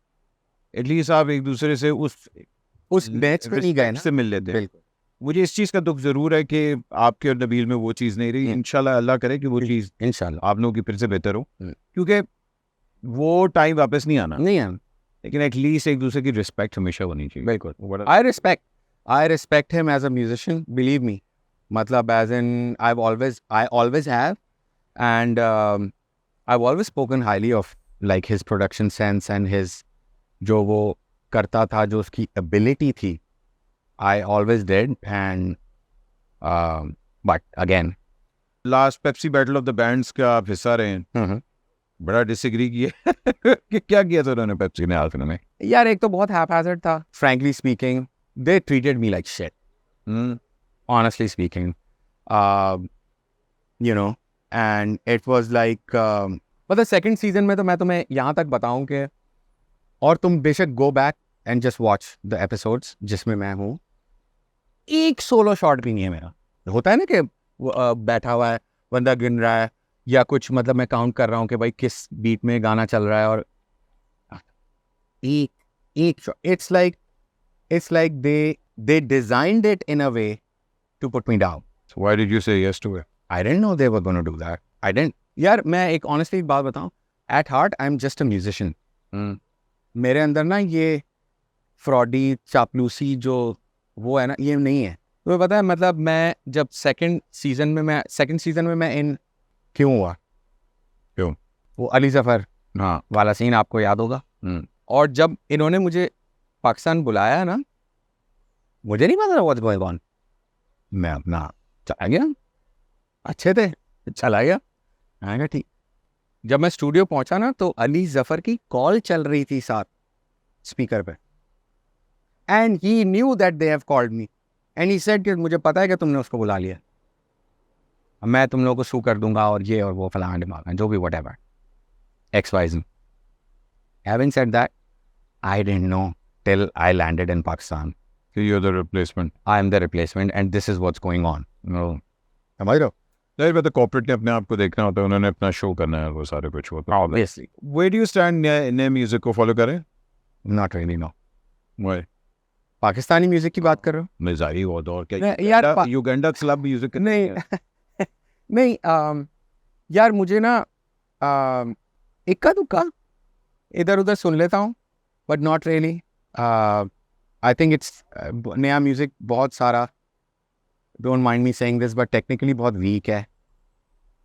at least आप एक दूसरे से उस मैच पे नहीं गए respect ना। से मिल लेते हैं। बिल्कुल, मुझे इस चीज़ का दुख ज़रूर है कि आपके और नबील में वो चीज़ नहीं रही। इंशाल्लाह अल्लाह करे कि वो चीज़ इंशाल्लाह आप लोगों की फिर से बेहतर हो, क्योंकि वो टाइम वापस नहीं आना, नहीं है। लेकिन एटलीस्ट एक दूसरे की रिस्पेक्ट हमेशा होनी चाहिए। बिल्कुल, I respect him as a musician, believe me. मतलब as in I always have, and I've always spoken highly of like his production sense and his जो वो करता था, जो उसकी ability थी, I always did, and but again, last Pepsi battle of the bands का आप हिस्सा रहे हैं, बड़ा डिसएग्री किया कि क्या किया था उन्होंने पेप्सी ने आखिर में। यार एक तो बहुत haphazard था, frankly speaking, they treated me like shit. Honestly speaking, you know, and it was like, मतलब सेकंड सीजन में तो मैं तुम्हें यहाँ तक बताऊं कि, और तुम बेशक go back and just watch the episodes जिसमें मैं हूँ, एक सोलो शॉट भी नहीं है मेरा। होता है ना कि बैठा हुआ है बंदा गिन रहा है या कुछ, मतलब मैं काउंट कर रहा हूँ कि भाई किस बीट में गाना चल रहा है, और एक it's like they designed it in a way to put me down. So why did you say yes to it? I didn't know they were going to do that. I didn't. यार मैं एक honestly एक बात बताऊं, at heart I'm just a musician. मेरे अंदर ना ये फ्रॉडी चापलूसी जो वो है ना, ये नहीं है। तुम्हें पता है मतलब मैं जब सेकंड सीजन में मैं इन क्यों हुआ, क्यों? वो अली जफर हाँ वाला सीन आपको याद होगा। और जब इन्होंने मुझे पाकिस्तान बुलाया ना, मुझे नहीं पता व्हाट्स गोइंग ऑन, मैं अपना चला गया, अच्छे थे, चला गया, आएगा ठीक। जब मैं स्टूडियो पहुंचा ना तो अली जफर की कॉल चल रही थी साथ स्पीकर पे, and he knew that they have called me and he said कि मुझे पता है कि तुमने उसको बुला लिया, मैं तुम लोगों को शू कर दूंगा और ये और वो फलाना दिमाग जो भी whatever XYZ. Having said that, I didn't know till I landed in Pakistan. So you're the replacement. I am the replacement and this is what's going on. No. समझ रहे हो? नहीं पता, कॉर्पोरेट ने अपने आप को देखना होता है, उन्होंने अपना शो करना है, वो सारे कुछ होता है। Obviously. Where do you stand नए म्यूजिक को फॉलो करें? Not really, no. Why? Pakistani music की बात कर रहे हो? मिजारी वो दौर क्या? नहीं, यार, युगांडा क्लब म्यूजिक नहीं नहीं यार मुझे ना इक्का दुक्का इधर उधर सुन लेता हूँ, but not really. I think it's नया म्यूजिक बहुत सारा, don't mind me saying this, but technically बहुत वीक है।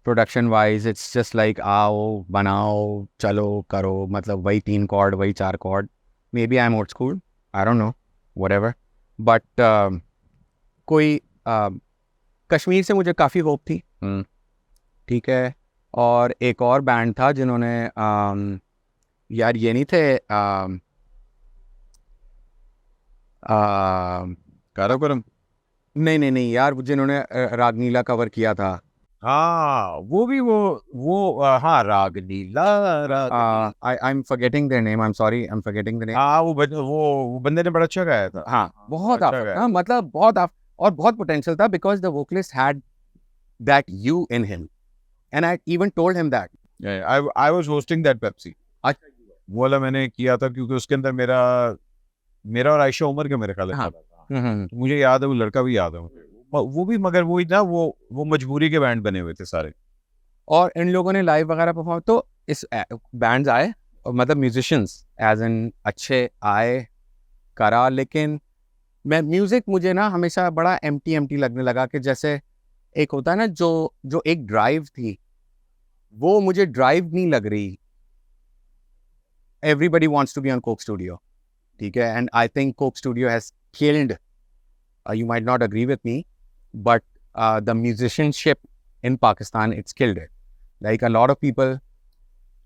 Production wise it's just like आओ बनाओ चलो करो, मतलब वही 3 कॉर्ड वही 4 chord. Maybe I am old school, I don't know, whatever, but कोई कश्मीर से मुझे काफ़ी होप थी ठीक है, और एक और बैंड था जिन्होंने यार ये नहीं थे काराकोरम। नहीं नहीं नहीं यार, जिन्होंने रागनीला कवर किया था। हाँ वो भी वो हाँ रागनीला राग I am forgetting their name, I am sorry, I am forgetting the name. हाँ वो बंदे ने बड़ा अच्छा गाया था। हाँ बहुत अच्छा गाया। हाँ, मतलब बहुत और बहुत पोटेंशियल था, because the vocalist had that you in him, and I even told him that. I was hosting that Pepsi. अच्छा। वो वाला मैंने किया था क्योंकि उसके अंदर मेरा और आयशा उमर का मेरे ख्याल हाँ। था। तो मुझे याद है, वो लड़का भी याद है मुझे, वो भी, मगर वही ना, वो मजबूरी के बैंड बने हुए थे सारे। और इन लोगों ने लाइव वगैरह परफॉर्म, तो इस बैंड्स आए, और मतलब म्यूजिशियंस एज इन अच्छे आए, करा, लेकिन मैं म्यूजिक मुझे ना हमेशा बड़ा एम्प्टी लगने लगा, कि जैसे एक होता है ना जो एक ड्राइव थी, वो मुझे ड्राइव नहीं लग रही। Everybody wants to be on Coke Studio, ठीक है, and I think Coke Studio has killed, you might not agree with me, but the musicianship in Pakistan, it's killed it. Like a lot of people.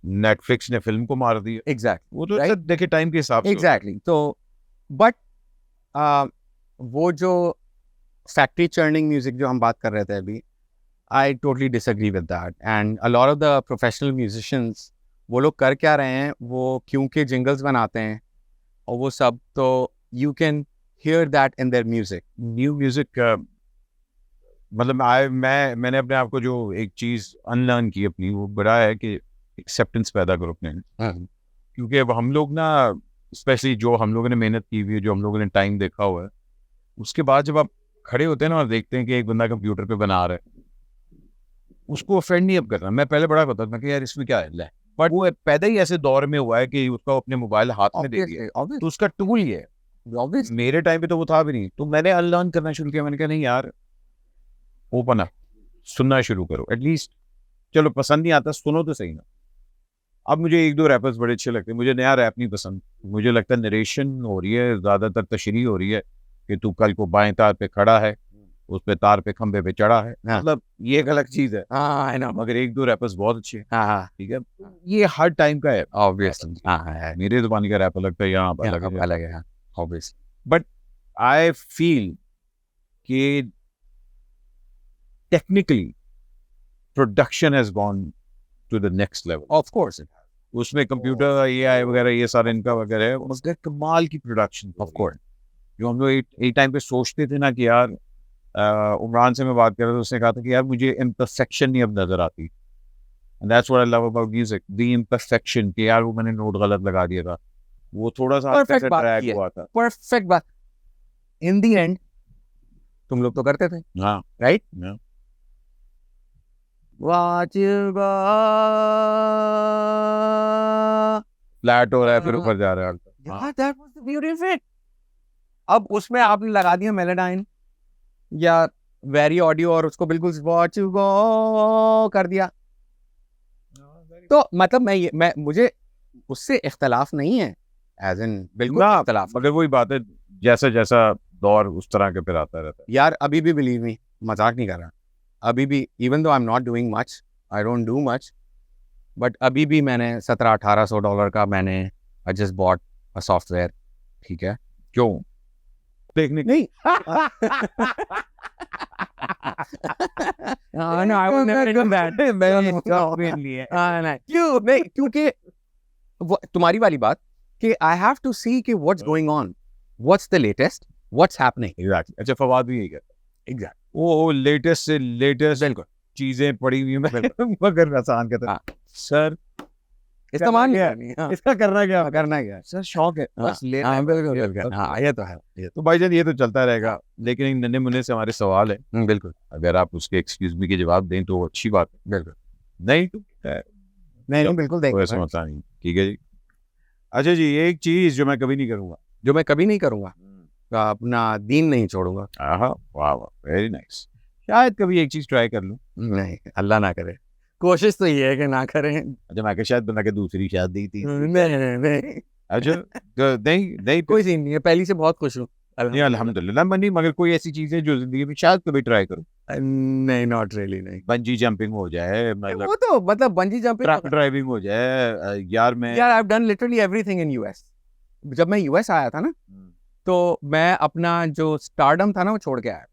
Netflix ने film को मार दिया। Exactly. वो तो Right? सब देखे टाइम के हिसाब से। Exactly. So, but वो जो factory churning music जो हम बात कर रहे थे अभी, I totally disagree with that. And a lot of the professional musicians, वो लोग कर क्या रहे हैं, वो क्योंकि jingles बनाते हैं और वो सब, तो you can hear that in their music. New music मतलब मैंने अपने आप को जो एक चीज अनलर्न की अपनी, वो बड़ा है कि एक्सेप्टेंस पैदा करो अपने। क्योंकि अब हम लोग ना, स्पेशली जो हम लोगों ने मेहनत की हुई है, जो हम लोगों ने टाइम देखा हुआ है, उसके बाद जब आप खड़े होते हैं ना और देखते हैं कि एक बंदा कंप्यूटर पे बना रहा है, उसको ऑफेंड नहीं अब करना। मैं पहले बड़ा पता था कि यार इसमें क्या है, बट वो पैदा ही ऐसे दौर में हुआ है कि उसका अपने मोबाइल हाथ में दे दिया, तो उसका टूल ये है। मेरे टाइम पे तो वो था भी नहीं, तो मैंने अनलर्न करना शुरू किया। मैंने कहा नहीं यार, ओपन अप, सुनना शुरू करो एटलीस्ट। चलो पसंद नहीं आता, सुनो तो सही ना। अब मुझे एक दो रैपर्स बड़े अच्छे लगते हैं, मुझे नया रैप नहीं पसंद। मुझे लगता है नरेशन हो रही है, ज्यादातर तशरीह हो रही है कि तू कल को बाएं तार पे खड़ा है, उस पे तार पे खंबे पे चढ़ा है। मतलब ये एक अलग चीज है। हाँ, ना, मगर एक दो रैपर्स बहुत अच्छे हैं। हाँ, ठीक है, ये हर टाइम का है ऑब्वियसली, हाँ, मेरे जुबानी का रैप अलग था, यहाँ अलग है, ऑब्वियसली। बट आई फील कि technically production has gone to the next level. Of course, उसमें कंप्यूटर एआई वगैरह ये सारा इनका वगैरह है, मगर कमाल की प्रोडक्शन। ऑफ कोर्स, जो हम लोग एक टाइम पे सोचते थे ना कि यार, उमरान से मैं बात कर रहा था, उसने कहा था कि यार मुझे इम्परफेक्शन नहीं अब नजर आती। And that's what I love about music, the imperfection, कि यार वो मैंने नोट गलत लगा दिया था, वो थोड़ा सा परफेक्ट बात ट्रैक हुआ था। परफेक्ट बात। इन द एंड तुम लोग तो करते थे, हाँ राइट? yeah. फ्लैट हो रहा है फिर ऊपर जा रहा है। Yeah, that was the beauty of it. अब उसमें आपने लगा दिया मेलोडाइन या वेरी ऑडियो और उसको बिल्कुल वॉच गो कर दिया, तो मतलब मैं मुझे उससे इख्तलाफ नहीं है, एज इन बिल्कुल इख्तलाफ। मगर वही बात है, जैसा जैसा दौर उस तरह के फिर आता रहता है। यार अभी भी बिलीव मी, मजाक नहीं कर रहा, अभी भी, even though I am not doing much, I don't do much, but अभी भी मैंने $1700-1800 का मैंने I just bought a software, ठीक है? क्यों? देखने नहीं no, I would never do that. क्यों नहीं? क्योंकि तुम्हारी वाली बात कि I have to see कि what's going on, what's the latest, what's happening. Exactly. अच्छा, फवाद भी यही कहता। Exactly. वो लेटेस्ट से लेटेस्ट बिल्कुल चीजें पड़ी हुई हैं, मगर आसान कहता है सर इस्तेमाल नहीं क्या? करनी, हाँ, इसका करना क्या? करना क्या है? सर शौक है बस ले। हाँ, बिल्कुल, हाँ, ये तो है, तो भाईजान ये तो चलता रहेगा, लेकिन इन नन्हे मुन्ने से हमारे सवाल है, बिल्कुल, अगर आप उसके एक्सक्यूज मी के जवाब दें तो अच्छी बात है, बिल्कुल, नहीं तो नहीं बिल्कुल कोई ऐसा मसला नहीं। ठीक है जी। अच्छा जी, एक चीज जो मैं कभी नहीं करूंगा, जो मैं कभी नहीं करूंगा, अपना दीन नहीं छोड़ूंगा। वाह वाह, वेरी नाइस। शायद कभी एक चीज ट्राई कर लूं। नहीं, अल्लाह ना करे, कोशिश तो ये है कि ना करें। अच्छा, मैं शायद बना के दूसरी शादी थी। नहीं, अच्छा, तो नहीं कोई सीन नहीं है, पहली से बहुत खुश हूँ, नहीं, अल्हम्दुलिल्लाह। मनी मगर कोई ऐसी चीज है जो जिंदगी में शायद कभी ट्राई करूं। नहीं, नॉट रियली, नहीं। बंजी जंपिंग हो जाए, मतलब वो तो मतलब बंजी ट्रक जंपिंग, ड्राइविंग हो जाए, यार मैं यार I have done literally everything in US. जब मैं यूएस आया था ना, तो मैं अपना जो स्टारडम था ना वो छोड़ के आया।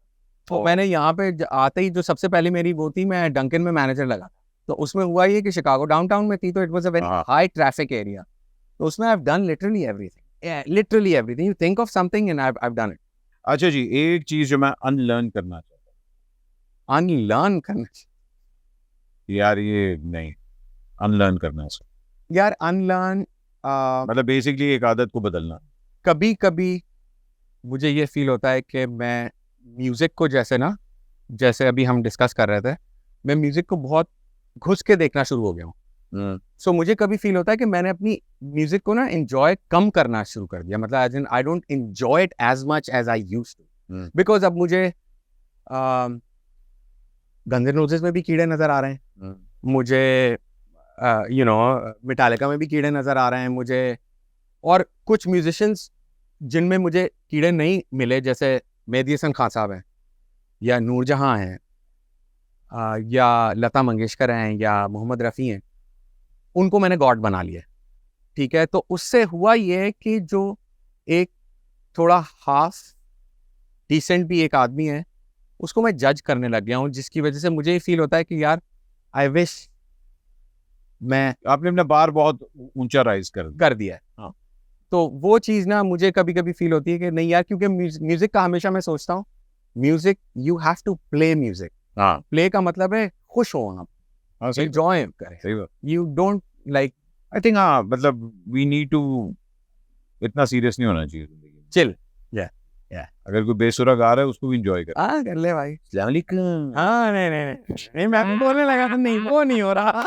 तो मैंने यहाँ पे आते ही जो सबसे पहले मेरी वो थी, मैं डंकन में मैनेजर लगा था। तो उसमें हुआ ये कि शिकागो डाउनटाउन में थी, तो इट वाज अ वेरी हाँ। High traffic area. तो उसमें I have done literally everything, you think of something and I have done it. अच्छा जी, एक चीज जो मैं अनलर्न करना चाहता अनलर्न करना, हूँ, यार ये नहीं, अनलर्न करना है यार अनलर्न, मतलब बेसिकली एक आदत को बदलना। कभी कभी मुझे ये फील होता है कि मैं म्यूजिक को जैसे अभी हम डिस्कस कर रहे थे, मैं म्यूजिक को बहुत घुस के देखना शुरू हो गया हूँ। सो मुझे कभी फील होता है कि मैंने अपनी म्यूजिक को ना एंजॉय कम करना शुरू कर दिया, मतलब as in I don't enjoy it as much as I used to, because अब मुझे गन्स एंड रोजेस में भी कीड़े नजर आ रहे हैं, मुझे मेटालिका में भी कीड़े नजर आ रहे हैं मुझे, और कुछ म्यूजिशियंस जिनमें मुझे कीड़े नहीं मिले, जैसे मेहदी हसन खान साहब हैं, या नूरजहां हैं, या लता मंगेशकर हैं, या मोहम्मद रफ़ी हैं, उनको मैंने गॉड बना लिया। ठीक है, तो उससे हुआ ये कि जो एक थोड़ा हाफ डिसेंट भी एक आदमी है, उसको मैं जज करने लग गया हूँ, जिसकी वजह से मुझे फील होता है कि यार आई विश मैं आपने अपना बार बहुत ऊंचा राइज कर दिया है। हाँ। तो वो चीज़ ना मुझे कभी कभी फील होती है कि नहीं यार, क्योंकि म्यूजिक का हमेशा मैं सोचता हूँ, music you have to play music. हाँ, प्ले का मतलब है खुश हो आप, हाँ सही एंजॉय करें, सही बात। You don't like I think हाँ, मतलब वी नीड टू, इतना सीरियस नहीं होना चाहिए जिंदगी में। चिल। अगर कोई बेसुरा गा रहा है उसको भी एंजॉय कर। हाँ कर ले भाई। अस्सलाम वालेकुम। हाँ नहीं मैं बोलने लगा था, नहीं वो नहीं हो रहा।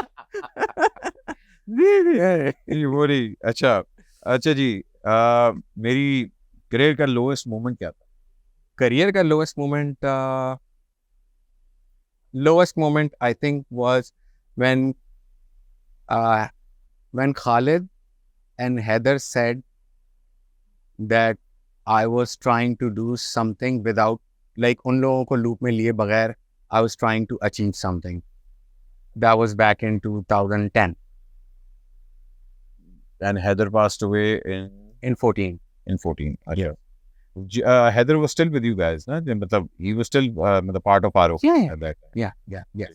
नहीं, वो नहीं। अच्छा जी, मेरी करियर का लोएस्ट मोमेंट क्या था? करियर का lowest moment I think was when Khalid and Heather said that I was trying to do something without, like उन लोगों को लूप में लिए बगैर I was trying to achieve something. That was back in 2010. And Heather passed away In 14. in 14. अच्छा, Heather was still with you guys, ना? मतलब he was still मतलब part of RO Yeah. at that time. Yeah.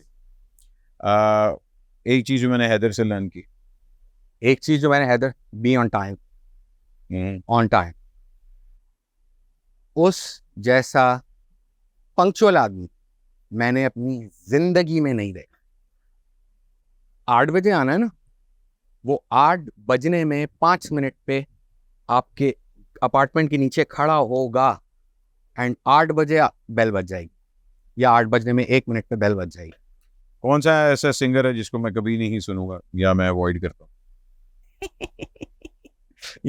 एक चीज जो मैंने हैदर से learn की, एक चीज जो मैंने Haider, be on time, on time. उस जैसा पंक्चुअल आदमी मैंने अपनी जिंदगी में नहीं देखा। 8 बजे आना है ना, वो 8 बजने में 5 मिनट पे आपके अपार्टमेंट के नीचे खड़ा होगा, एंड 8 बजे बेल बज जाएगी, या 8 बजने में 1 मिनट पे बेल बज जाएगी। कौन सा ऐसा सिंगर है जिसको मैं कभी नहीं सुनूंगा या मैं अवॉइड करता हूँ?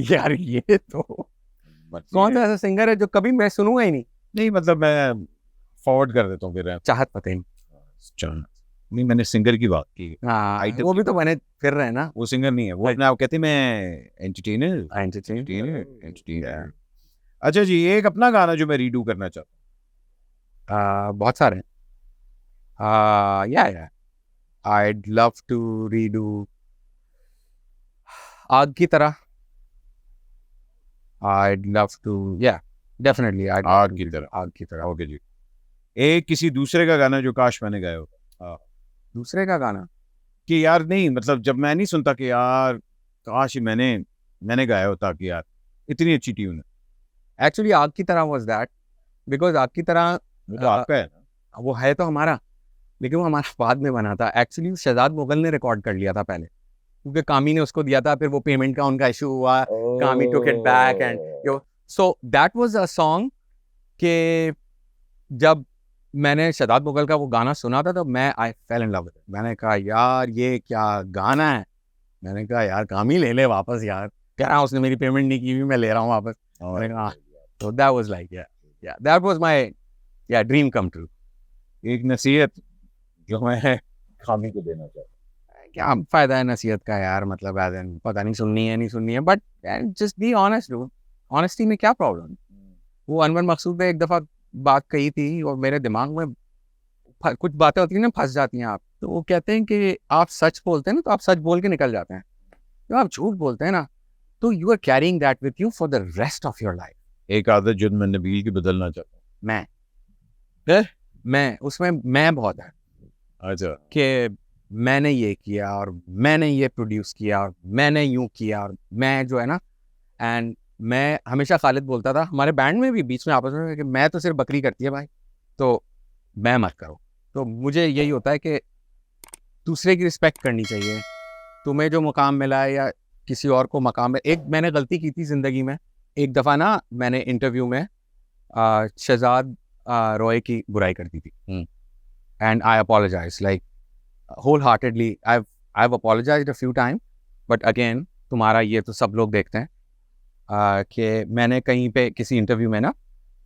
यार ये तो कौन सा ऐसा सिंगर है जो कभी मैं सुनूंगा ही नहीं? नहीं, मतलब मैं फॉरवर्ड कर देता हूँ फिर। चाहत फतेह। नहीं, मैंने सिंगर की बात की। हाँ, Item वो की भी तो मैंने फिर रहे ना। वो सिंगर नहीं है, वो अपने आप कहते हैं मैं एंटरटेनर। अच्छा जी, एक अपना गाना जो मैं रीडू करना चाहता बहुत सारे हैं। या I'd love to redo आग की तरह। I'd love to, yeah, definitely I'd love आग to की redo तरह। आग की तरह। ओके जी, एक किसी दूसरे का गाना जो काश मैंने गाया होता। दूसरे का गाना कि यार नहीं, मतलब जब मैं नहीं सुनता कि यार काश ही मैंने गाया होता, कि यार इतनी अच्छी ट्यून है। एक्चुअली आग की तरह was that, because आग की तरह वो तो आपका है ना? वो है तो हमारा, लेकिन वो हमारा बाद में बना था। एक्चुअली शहजाद मुगल ने रिकॉर्ड कर लिया था पहले, क्योंकि कामी ने उसको दिया था, फिर वो पेमेंट का उनका इशू हुआ, कामी took it back and so that was a song के जब मैंने शहजाद मुगल का वो गाना सुना था तो मैं I fell in love with it. मैंने कहा यार ये क्या गाना है, मैंने कहा यार कामी ले ले वापस यार, कह रहा उसने मेरी पेमेंट नहीं की हुई, मैं ले रहा हूँ वापस। मैंने कहा तो दैट वाज लाइक या that was my dream come true. एक नसीहत जो मैं कामी को देना चाहता हूँ। क्या फायदा है नसीहत का यार, मतलब पता नहीं सुननी है नहीं सुननी है, but just be honest do. Honesty में क्या प्रॉब्लम? वो अनवर मकसूद ने एक दफा बात कही थी और मेरे दिमाग में कुछ बातें होती हैं ना, फंस जाती हैं आप, तो वो कहते हैं कि आप सच बोलते हैं ना तो आप सच बोल के निकल जाते हैं, जब आप झूठ बोलते हैं ना तो you are carrying that with you for the rest of your life. एक आदत जो मैं नबील की बदलना चाहता हूँ। मैं उसमें मैं बहुत है अच्छा, कि मैंने ये किया और मैंने ये प्रोड्यूस किया और मैंने यूं किया और मैं जो है ना, एंड मैं हमेशा खालिद बोलता था हमारे बैंड में भी बीच में आपस में कि मैं तो सिर्फ बकरी करती है भाई, तो मैं मत करो। तो मुझे यही होता है कि दूसरे की रिस्पेक्ट करनी चाहिए। तुम्हें जो मुकाम मिला है या किसी और को मकाम है, एक मैंने गलती की थी ज़िंदगी में, एक दफ़ा ना मैंने इंटरव्यू में शहजाद रॉय की बुराई कर दी थी, and I apologize like wholeheartedly. I've apologized a few time, but again तुम्हारा ये तो सब लोग देखते हैं कि मैंने कहीं पे किसी इंटरव्यू में ना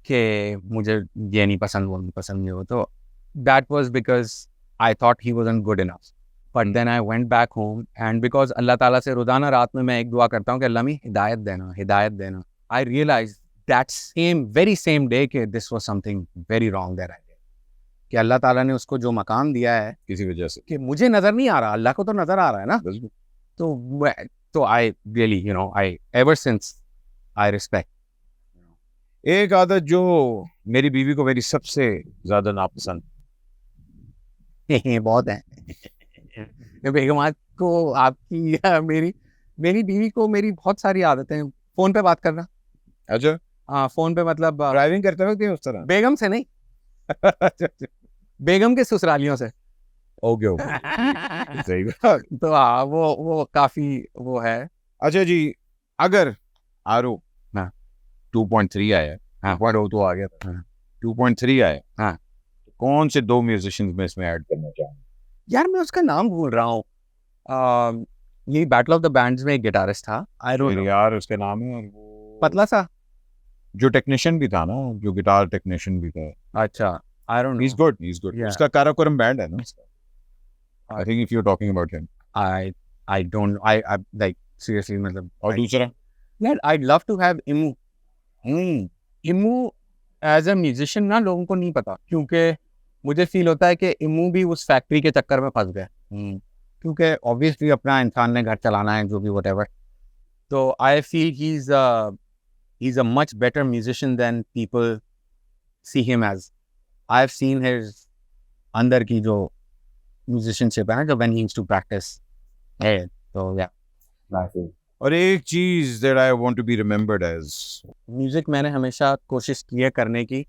कि मुझे ये नहीं पसंद, वो नहीं पसंद, नहीं हो, तो that was because I thought he wasn't good enough. But then I went back home and because अल्लाह ताला से रोज़ाना रात में मैं एक दुआ करता हूँ कि अल्लाह मी हिदायत देना। I realized that very same day कि this was something very wrong that I did. कि अल्लाह ताला ने उसको जो मकाम दिया है किसी वजह से कि मुझे नज़र नहीं आ रहा, अल्लाह को तो नज़र आ रहा है ना। बिल्कुल। तो I really, I ever since I respect. एक आदत जो मेरी बीवी को मेरी सबसे ज्यादा नापसंद, बहुत है बेगमात को आपकी या मेरी बीवी को मेरी बहुत सारी आदतें हैं। फोन पे बात करना, अच्छा, हाँ फोन पे मतलब ड्राइविंग करते वक्त उस तरह बेगम से नहीं, बेगम के ससुरालियों से। ओके ओके सही बात। तो हाँ वो काफी वो है। अच्छा जी, अगर आरो हाँ 2.3 आया, हाँ 2.0 तो आ गया था, हाँ 2.3 आया, हाँ तो कौन से 2 म्यूजिशियंस में इसमें ऐड करना चाहूँ? यार मैं उसका नाम भूल रहा हूँ। ये बैटल ऑफ द बैंड्स में एक गिटारिस्ट था, आई डोंट नो, यार उसका नाम है, और वो पतला सा, जो टेक्नीशियन भी था ना, जो गिटार टेक्नीशियन भी था, अच्छा I don't he is no, good, he is good. Yeah. उसका काराकोरम बैंड है ना उसका, I think if you are talking about him. I don't I like seriously मतलब और दूसरा यार I'd love to have इमू। इमू एज अ म्यूजिशियन ना लोगों को नहीं पता, क्योंकि मुझे फील होता है कि इमू भी उस फैक्ट्री के चक्कर में फंस गए, क्योंकि ऑब्वियसली अपना इंसान ने घर चलाना है जो भी whatever, तो I feel he's a much better musician than people see him as. I've seen his अंदर की जो musicianship है ना, जो when he used to practice है, तो yeah। और एक चीज that I want to be remembered as, music मैंने हमेशा कोशिश की है करने की,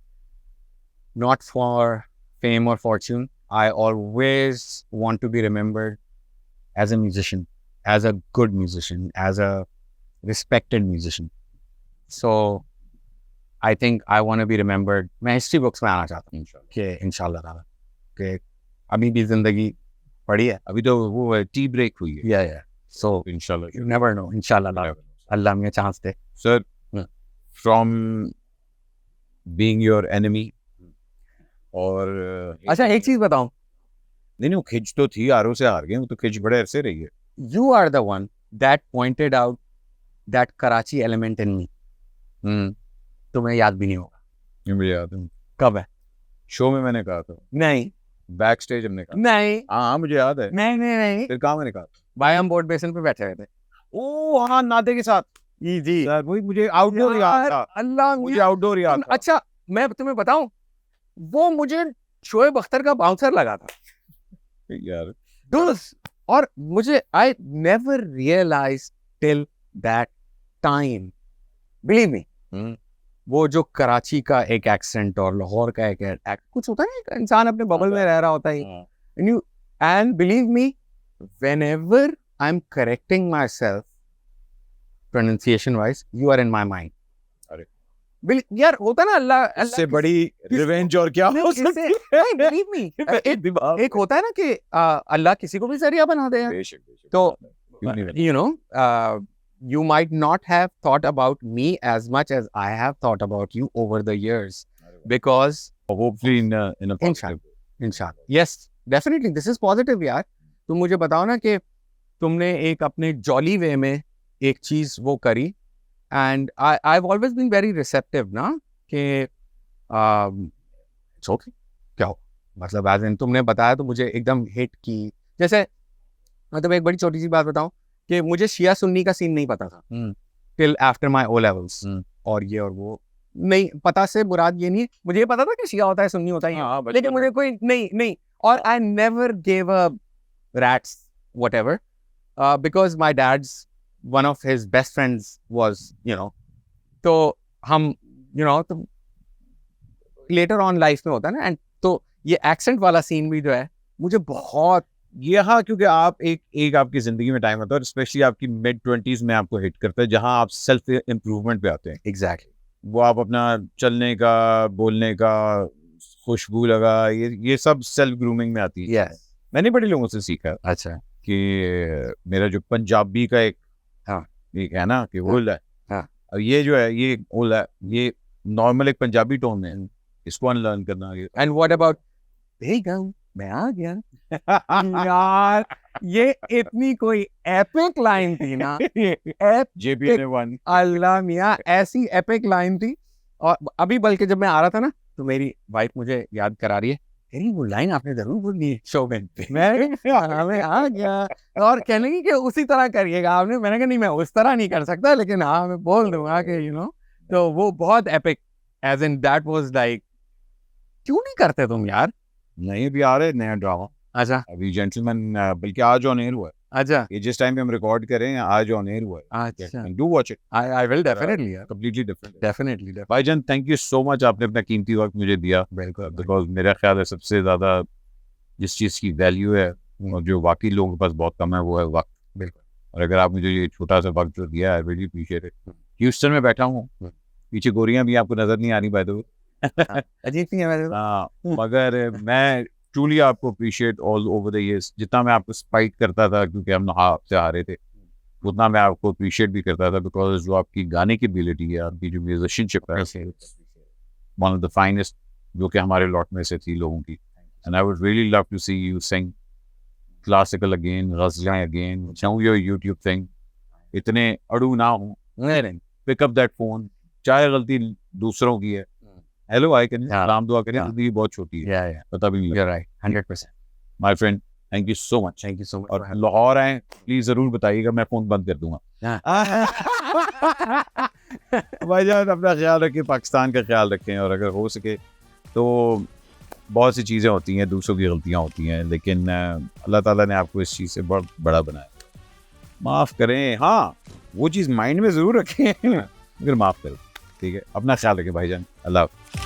नॉट फॉर फेम और fortune. I always want to be remembered as a musician, as a good musician, as a respected musician. So I think I want to be remembered. मैं history books में आना चाहता हूँ कि इंशाल्लाह ताला कि अभी भी जिंदगी पड़ी है, अभी तो वो टी ब्रेक हुई है, या सो इंशाल्लाह। यू नेवर नो, इंशाल्लाह अल्लाह मुझे chance they. Sir, Yeah. From being your enemy, और अच्छा एक चीज बताऊं, नहीं वो खिंच तो थी, आरो से हार गए, वो तो खिंच बड़े अरसे रही है। you are the one that pointed out that Karachi element in me. तुम्हें याद भी नहीं होगा। ये मुझे याद है, कब है? शो में मैंने कहा था, नहीं बैक स्टेज हमने कहा। नहीं हाँ मुझे याद है, नहीं फिर कहाँ मैंने कहा था? भाई हम बोट बेसिन पे बैठे हुए थे। ओ हाँ, नादे के साथ। जी सर वही मुझे आउटडोर याद था, अल्लाह मुझे आउटडोर याद था। अच्छा मैं तुम्हें बताऊं, वो मुझे शोएब अख्तर का बाउंसर लगा था यार दोस्त, और मुझे I never realize till that time, believe me, वो जो कराची का एक एक्सेंट और लाहौर का एक कुछ होता है, एक इंसान अपने बबल में रह रहा होता है, and believe me, whenever I'm correcting myself pronunciation wise, you are in my mind. अरे यार होता ना, अल्लाह इससे बड़ी रिवेंज और क्या हो सकती है? believe me, एक होता है ना कि अल्लाह किसी को भी जरिया बना दे यार। बेशक तो क्यों नहीं? you know, you might not have thought about me as much as I have thought about you over the years, because hopefully in a positive way. इंशाल्लाह, yes, definitely this is positive यार। तुम मुझे बताओ ना कि तुमने एक अपने जॉली वे में एक चीज वो करी, and I've always been very receptive ना कि it's okay, क्या हो, मतलब एज इन तुमने बताया तो मुझे एकदम हिट की। जैसे मतलब एक बड़ी छोटी सी बात बताऊं कि मुझे शिया सुन्नी का सीन नहीं पता था till after my O levels, और ये और वो नहीं पता से मुराद ये नहीं, मुझे ये पता था कि शिया होता है सुन्नी होता है, लेकिन मुझे कोई नहीं और I never gave a rats whatever because my dad's one of his best friends was तो हम तो लेटर ऑन लाइफ में होता है ना, एंड तो ये एक्सेंट वाला सीन भी जो है मुझे बहुत ये हाँ, क्योंकि आप एक आपकी जिंदगी में टाइम आता है और स्पेशली आपकी मिड 20s में आपको हिट करता है, जहां आप सेल्फ इम्प्रूवमेंट पे आते हैं। एग्जैक्टली वो आप अपना चलने का, बोलने का, खुशबू लगा, ये सब सेल्फ ग्रूमिंग में आती है। यस मैंने बड़े लोगों से सीखा अच्छा कि मेरा जो पंजाबी का एक है ना कि ओल है, और ये जो है ये ओल है, ये नॉर्मल एक पंजाबी टोन में है, इसको अनलर्न करना है। एंड व्हाट अबाउट बेगम मैं आ गया यार, ये इतनी कोई एपिक लाइन थी ना, JPN1 अल्लाह मियाँ ऐसी एपिक लाइन थी। और अभी बल्कि जब मैं आ रहा था ना तो मेरी वाइफ मुझे याद करा रही है, तेरी वो लाइन आपने जरूर बोलनी है शो में। मैं आ गया और कहने की कि उसी तरह करिएगा आपने, मैंने कहा नहीं मैं उस तरह नहीं कर सकता, लेकिन हाँ मैं बोल दूंगा कि तो वो बहुत epic as in that was like, क्यों नहीं करते तुम यार? नहीं, अभी आ रहे नया ड्रामा। अच्छा अभी जेंटलमैन बल्कि आज ऑन एयर हुआ है। अच्छा ये जिस टाइम पे हम रिकॉर्ड कर रहे हैं आज ऑन एयर हुआ है। अच्छा do watch it, I will definitely यार, कंप्लीटली डिफरेंट। डेफिनेटली भाईजान थैंक यू सो मच, आपने अपना कीमती वक्त मुझे दिया। बिल्कुल बिकॉज मेरा ख्याल है सबसे ज़्यादा जिस चीज़ की वैल्यू है और जो वाकई लोगों के पास बहुत कम है वो है वक्त। बिल्कुल। और अगर आप मुझे ये छोटा सा वक्त जो दिया, I really appreciate it. Houston में बैठा हूँ, पीछे गोरियां भी आपको नजर नहीं आ रही बाय द वे, अजीब नहीं है वैसे तो। हाँ, मगर मैं ट्रूली आपको appreciate all over the years. जितना मैं आपको स्पाइट करता था क्योंकि हम आपसे आ रहे थे, उतना मैं आपको अप्रिशिएट भी करता था बिकॉज जो आपकी गाने की एबिलिटी है, आपकी जो म्यूजिशियनशिप है, वन ऑफ द फाइनेस्ट जो कि हमारे लॉट में से थी लोगों की। And I would really love to see you sing classical again, गज़लें अगेन, चाहूँ योर यूट्यूब थिंग। इतने अड़ू ना हो, पिक अप दैट फोन, चाहे गलती दूसरों की है, हेलो आई करें, सलाम दुआ करें, जिंदगी बहुत छोटी है, पता भी नहीं लगता। Right 100%। My friend thank you so much. Thank you so much. और लाहौर आए प्लीज जरूर बताइएगा, मैं फोन बंद कर दूंगा। भाईजान अपना ख्याल रखें, पाकिस्तान का ख्याल रखें, और अगर हो सके तो बहुत सी चीज़ें होती हैं, दूसरों की गलतियाँ होती हैं, लेकिन अल्लाह ताला ने आपको इस चीज़ से बहुत बड़ा बनाया, माफ़ करें। हाँ, वो चीज़ माइंड में ज़रूर रखें मगर माफ़ करें, ठीक है? अपना ख्याल रखें भाईजान, अल्लाह।